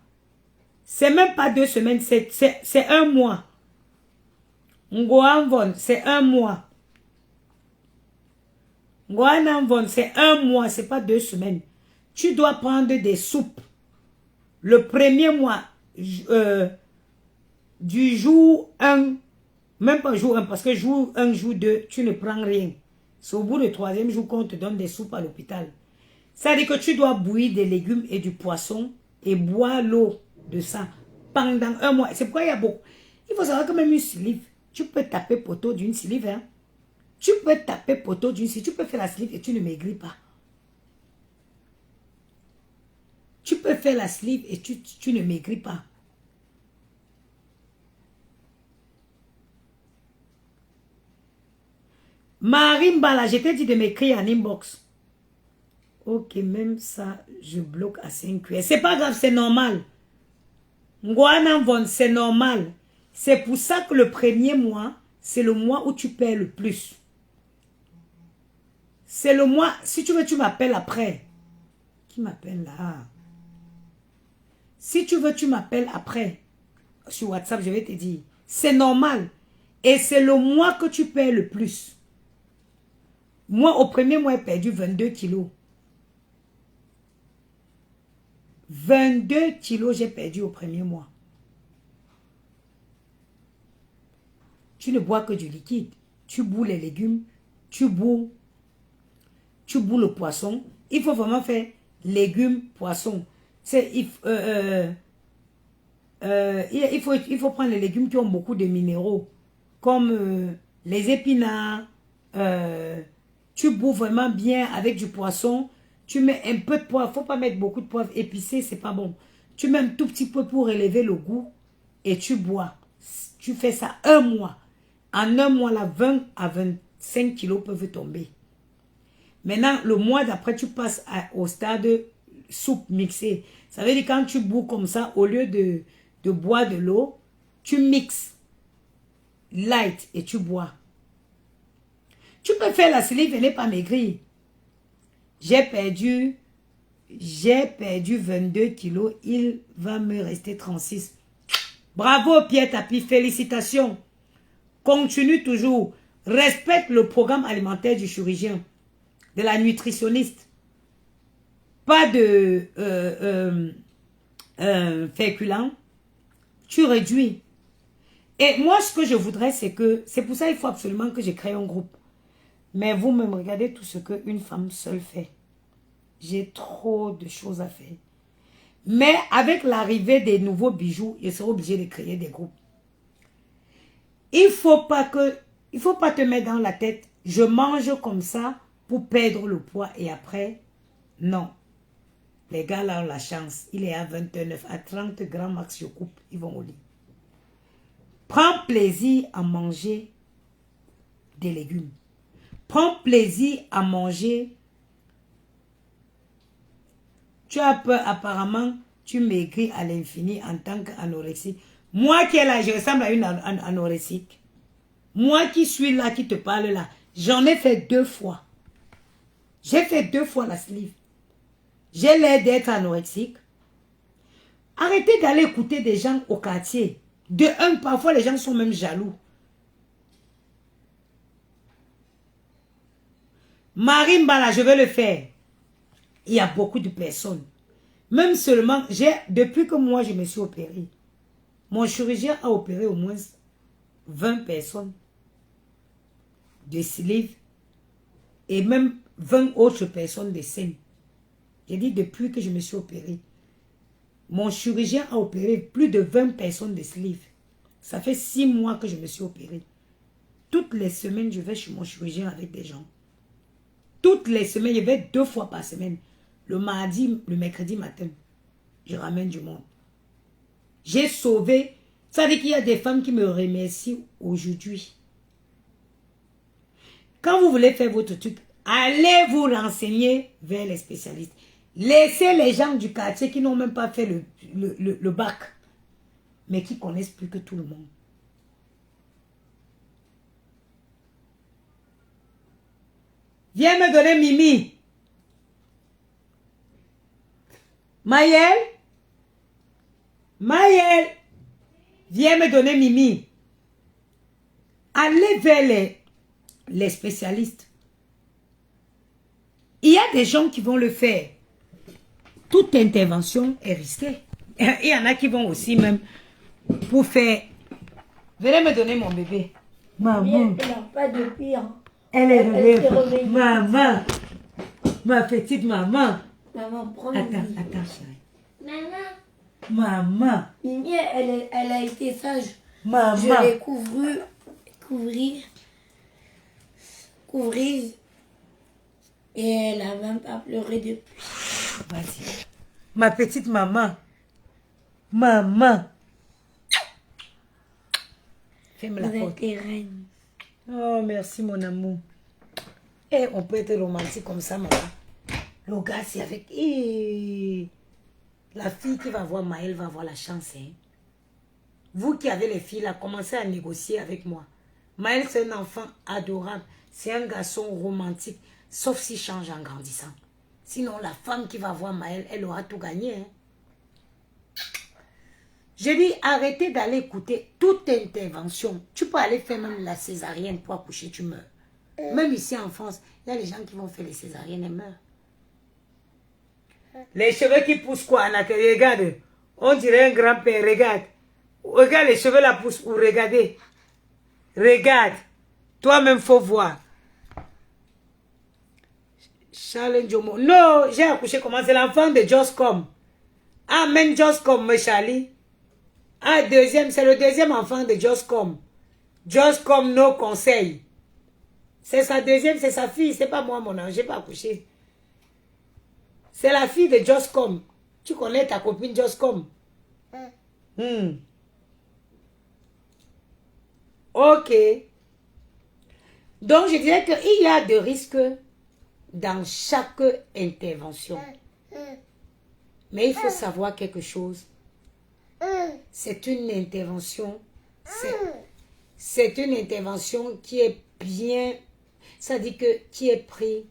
B: C'est même pas 2 semaines, c'est 1 mois. Ngoanvon, c'est 1 mois. Ngoanvon, c'est 1 mois, c'est pas 2 semaines. Tu dois prendre des soupes. Le premier mois, du jour 1, même pas jour 1, parce que jour 1, jour 2, tu ne prends rien. C'est au bout du 3e jour qu'on te donne des soupes à l'hôpital. Ça veut dire que tu dois bouillir des légumes et du poisson et boire l'eau de ça pendant 1 mois. C'est pourquoi il y a beaucoup. Il faut savoir que même une sleeve, tu peux taper poteau d'une sleeve. Hein? Tu peux taper poteau d'une sleeve. Tu peux faire la sleeve et tu ne maigris pas. Tu peux faire la sleeve et tu ne maigris pas. Marimba, là, je t'ai dit de m'écrire en inbox. Ok, même ça, je bloque à 5 cuillères. C'est pas grave, c'est normal. Ngoanamvon, c'est normal. C'est pour ça que le premier mois, c'est le mois où tu perds le plus. C'est le mois, si tu veux, tu m'appelles après. Qui m'appelle là? Si tu veux, tu m'appelles après. Sur WhatsApp, je vais te dire. C'est normal. Et c'est le mois que tu perds le plus. Moi, au premier mois, j'ai perdu 22 kilos. 22 kilos, j'ai perdu au premier mois. Tu ne bois que du liquide. Tu bous les légumes. Tu bous le poisson. Il faut vraiment faire légumes, poisson. Il faut prendre les légumes qui ont beaucoup de minéraux. Comme les épinards. Tu bous vraiment bien avec du poisson. Tu mets un peu de poivre. Il ne faut pas mettre beaucoup de poivre épicé, c'est pas bon. Tu mets un tout petit peu pour élever le goût. Et tu bois. Tu fais ça 1 mois. En 1 mois, là, 20 à 25 kilos peuvent tomber. Maintenant, le mois d'après, tu passes au stade soupe mixée. Ça veut dire quand tu bois comme ça, au lieu de boire de l'eau, tu mixes light et tu bois. Tu peux faire la sleeve et n'est pas maigrir. J'ai perdu 22 kilos. Il va me rester 36. Bravo Pierre Tapi, félicitations. Continue toujours. Respecte le programme alimentaire du chirurgien, de la nutritionniste. Pas de féculents. Tu réduis. Et moi, ce que je voudrais, c'est que... C'est pour ça qu'il faut absolument que je crée un groupe. Mais vous-même, regardez tout ce qu'une femme seule fait. J'ai trop de choses à faire. Mais avec l'arrivée des nouveaux bijoux, je serai obligé de créer des groupes. Il faut pas te mettre dans la tête, je mange comme ça pour perdre le poids et après, non. Les gars là ont la chance. Il est à 29, à 30 grammes max, je coupe, ils vont au lit. Prends plaisir à manger des légumes. Prends plaisir à manger. Tu as peur, apparemment, tu maigris à l'infini en tant qu'anorexique. Moi qui est là, je ressemble à une anorexique. Moi qui suis là, qui te parle là, j'en ai fait 2 fois. J'ai fait 2 fois la sleeve. J'ai l'air d'être anorexique. Arrêtez d'aller écouter des gens au quartier. De un, parfois les gens sont même jaloux. Marimba là, je vais le faire. Il y a beaucoup de personnes. Même seulement, depuis que moi je me suis opéré, mon chirurgien a opéré au moins 20 personnes de sleeve et même 20 autres personnes de seins. J'ai dit depuis que je me suis opéré, mon chirurgien a opéré plus de 20 personnes de sleeve. Ça fait 6 mois que je me suis opéré. Toutes les semaines, je vais chez mon chirurgien avec des gens. Toutes les semaines, je vais 2 fois par semaine. Le mardi, le mercredi matin, je ramène du monde. J'ai sauvé. Ça veut dire qu'il y a des femmes qui me remercient aujourd'hui. Quand vous voulez faire votre truc, allez vous renseigner vers les spécialistes. Laissez les gens du quartier qui n'ont même pas fait le bac, mais qui connaissent plus que tout le monde. Viens me donner Mimi. Maëlle. Maëlle. Viens me donner Mimi. Allez vers les spécialistes. Il y a des gens qui vont le faire. Toute intervention est risquée. Il y en a qui vont aussi même pour faire... Venez me donner mon bébé. Maman.
C: Elle n'a pas de pire.
B: Elle est
C: s'est
B: relève.
C: réveillée.
B: Maman. Ma petite maman.
C: Maman, prends
B: Attends,
C: Mimi.
B: attends, chérie.
A: Maman.
B: Maman.
C: Mimi, elle a été sage.
B: Maman.
C: Je l'ai couvrir. Et elle n'a même pas pleuré depuis.
B: Vas-y. Ma petite maman. Maman. Fais-moi la
C: Vous
B: porte.
C: êtes les reines.
B: Oh, merci mon amour. Et on peut être romantique comme ça, maman. Le gars, c'est avec... La fille qui va voir Maëlle va avoir la chance. Hein. Vous qui avez les filles là, commencez à négocier avec moi. Maëlle, c'est un enfant adorable. C'est un garçon romantique. Sauf s'il change en grandissant. Sinon, la femme qui va voir Maëlle, elle aura tout gagné. Hein. Je dis, arrêtez d'aller écouter toute intervention. Tu peux aller faire même la césarienne pour accoucher, tu meurs. Même ici en France, il y a des gens qui vont faire les césariennes et meurent. Les cheveux qui poussent quoi, Anna? Regarde. On dirait un grand-père, regarde. Regarde les cheveux là poussent où, regardez. Regarde. Toi-même, faut voir. Charles Jomo. Non, j'ai accouché comment? C'est l'enfant de Joscom. Ah, même Joscom, Charlie. Ah, deuxième, c'est le deuxième enfant de Joscom. Joscom, nos conseils. C'est sa deuxième, c'est sa fille. C'est pas moi, mon ange, j'ai pas accouché. C'est la fille de Joscom. Tu connais ta copine Joscom? Ok. Donc, je dirais qu'il y a des risques dans chaque intervention. Mais il faut savoir quelque chose. C'est une intervention. C'est une intervention qui est bien... Ça dit que qui est pris.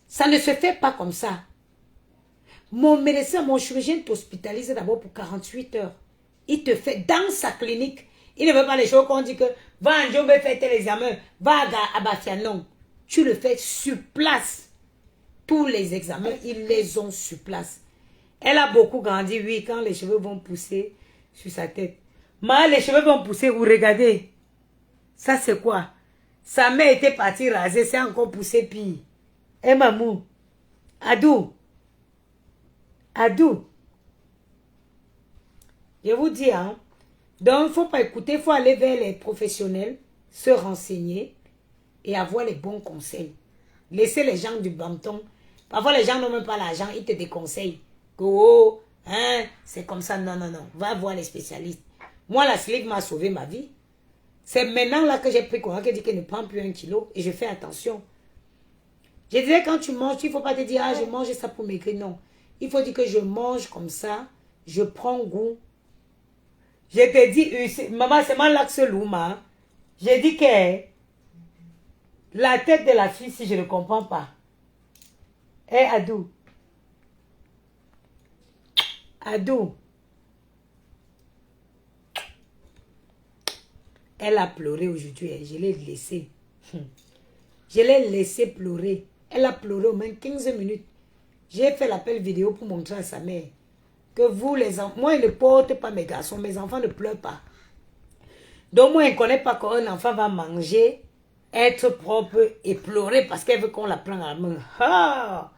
B: Ça ne se fait pas comme ça. Mon médecin, mon chirurgien t'hospitalise d'abord pour 48 heures. Il te fait dans sa clinique. Il ne veut pas les choses qu'on dit que va en Dieu, faire tel examen, va à Bafia. Non. Tu le fais sur place. Tous les examens, ils les ont sur place. Elle a beaucoup grandi, oui, quand les cheveux vont pousser sur sa tête. Mais les cheveux vont pousser, vous regardez. Ça, c'est quoi? Sa mère était partie raser, c'est encore poussé pire. Eh, maman. Adou. Adou. Je vous dis, hein. Donc, il ne faut pas écouter, il faut aller vers les professionnels, se renseigner et avoir les bons conseils. Laissez les gens du banton. Parfois, les gens n'ont même pas l'argent, ils te déconseillent. Que, oh, hein, c'est comme ça. Non, non, non. Va voir les spécialistes. Moi, la sleeve m'a sauvé ma vie. C'est maintenant là que j'ai pris courage, qui dit qu'elle ne prend plus 1 kilo et je fais attention. Je disais, quand tu manges, il ne faut pas te dire, ah, je mange ça pour maigrir. Non. Il faut dire que je mange comme ça, je prends goût. Je te dis, maman, c'est moi là que ce louma. J'ai dit que la tête de la fille, si je ne comprends pas. Eh, Adou. Adou. Elle a pleuré aujourd'hui, je l'ai laissée. Je l'ai laissée pleurer. Elle a pleuré au moins 15 minutes. J'ai fait l'appel vidéo pour montrer à sa mère que vous, les enfants, moi, je ne porte pas mes garçons, mes enfants ne pleurent pas. Donc, moi, je ne connais pas qu'un enfant va manger, être propre et pleurer parce qu'elle veut qu'on la prenne à la main. Ah!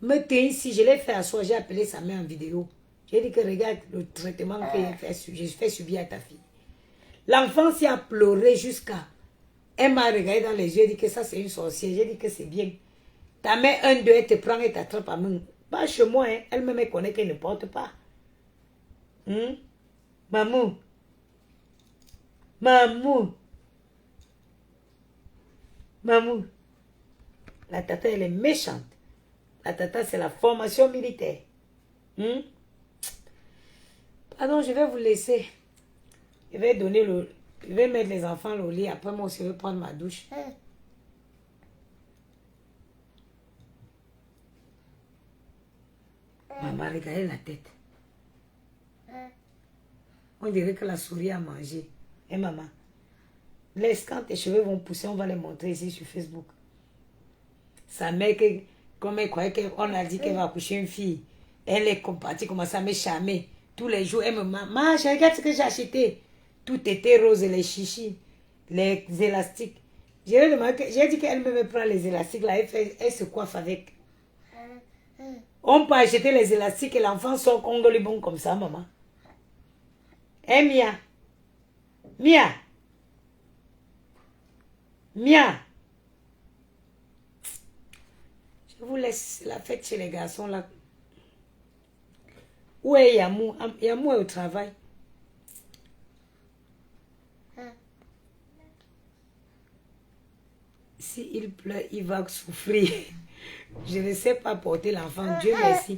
B: Mais t'es ici, je l'ai fait à soi, j'ai appelé sa mère en vidéo. J'ai dit que regarde le traitement que j'ai fait subir à ta fille. L'enfant s'y a pleuré jusqu'à... Elle m'a regardé dans les yeux et dit que ça c'est une sorcière. J'ai dit que c'est bien. Ta mère, 1, 2, elle te prend et t'attrape à main. Pas chez moi, hein. Elle-même elle connaît qu'elle ne porte pas. Maman. Maman. Maman. La tata, elle est méchante. La tata, c'est la formation militaire. Pardon, je vais vous laisser. Je vais mettre les enfants au lit. Après, moi aussi, je vais prendre ma douche. Maman, regardez la tête. On dirait que la souris a mangé. Et maman, laisse quand tes cheveux vont pousser, on va les montrer ici sur Facebook. Sa mère, comme elle croyait qu'on a dit qu'elle va accoucher une fille, elle est partie, commence à me charmer. Tous les jours, elle me dit, maman, regarde ce que j'ai acheté. Tout était rose, les chichis, les élastiques. J'ai dit qu'elle me prend les élastiques, là, elle se coiffe avec. On peut acheter les élastiques et l'enfant sort congolibon comme ça, maman. Eh, Mia. Mia. Mia. Je vous laisse la fête chez les garçons là. Où est Yamou? Yamou est au travail. S'il pleure, il va souffrir. Je ne sais pas porter l'enfant, Dieu merci.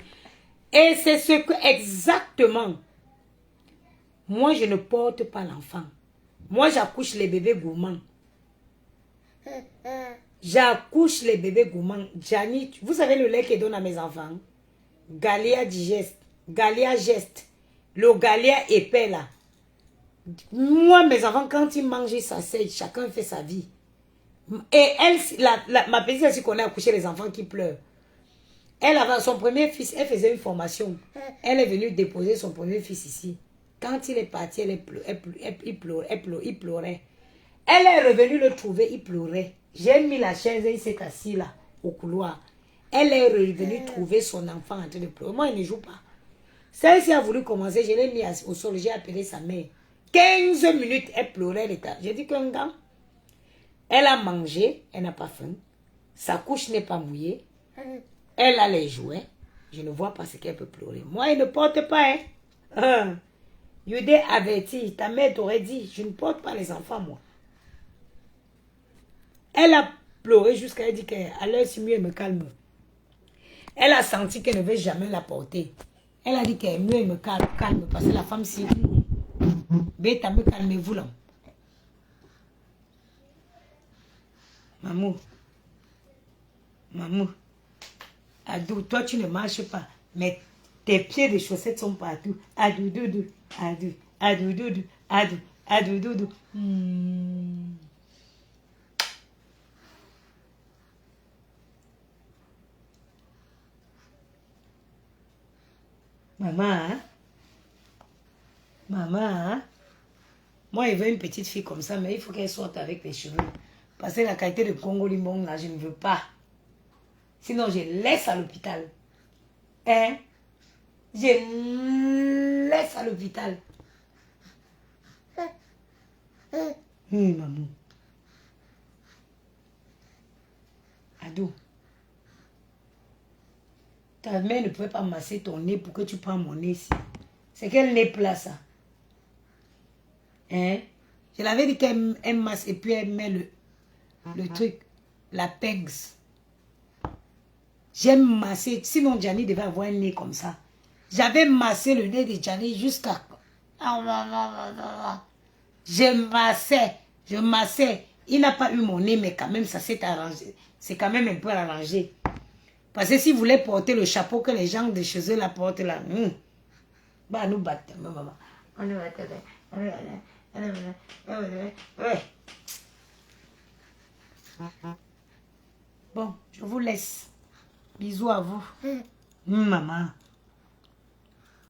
B: Et c'est ce que exactement. Moi, je ne porte pas l'enfant. Moi, j'accouche les bébés gourmands. J'accouche les bébés gourmands. Gianni, vous savez le lait que donne à mes enfants? Galia Digeste. Galia Geste. Le Galia épais là. Moi, mes enfants, quand ils mangent, ça sèche. Chacun fait sa vie. Et elle, ma petite aussi qu'on a accouché les enfants qui pleurent. Elle avait son premier fils, elle faisait une formation. Elle est venue déposer son premier fils ici. Quand il est parti, il pleurait. Elle est revenue le trouver, il pleurait. J'ai mis la chaise et il s'est assis là, au couloir. Elle est revenue trouver son enfant en train de pleurer. Moi, il ne joue pas. Celle-ci a voulu commencer, je l'ai mis au sol, j'ai appelé sa mère. 15 minutes, elle pleurait. J'ai dit qu'un gars, elle a mangé, elle n'a pas faim. Sa couche n'est pas mouillée. Elle a les jouets. Je ne vois pas ce qu'elle peut pleurer. Moi, elle ne porte pas, hein. Yudé averti, ta mère t'aurait dit, je ne porte pas les enfants, moi. Elle a pleuré jusqu'à elle dit qu'à l'heure si mieux elle me calme. Elle a senti qu'elle ne veut jamais la porter. Elle a dit qu'elle mieux elle me calme parce que la femme s'y dit. Bêta, me calmez-vous là. Maman. Maman. Adou, toi tu ne marches pas. Mais tes pieds de chaussettes sont partout. Adou, doudou. Adou, adou, doudou. Adou, adou, doudou. Maman, hein? Maman, hein? Moi, il veut une petite fille comme ça, mais il faut qu'elle sorte avec les cheveux. Parce que la qualité de Congo Limbong, là, je ne veux pas. Sinon, je laisse à l'hôpital. Hein? Je laisse à l'hôpital. Maman. Adou. Ta mère ne pouvait pas masser ton nez pour que tu prennes mon nez ici. C'est quel nez plat, ça? Hein? Je l'avais dit qu'elle masse et puis elle met le truc, la pegs. J'aime masser. Sinon, Gianni devait avoir un nez comme ça. J'avais massé le nez de Gianni jusqu'à... Je massais. Il n'a pas eu mon nez, mais quand même, ça s'est arrangé. C'est quand même un peu arrangé. Parce que s'il voulait porter le chapeau que les gens de chez eux la portent là, bah nous battons, maman. On est ouais. Bon, je vous laisse. Bisous à vous. Maman.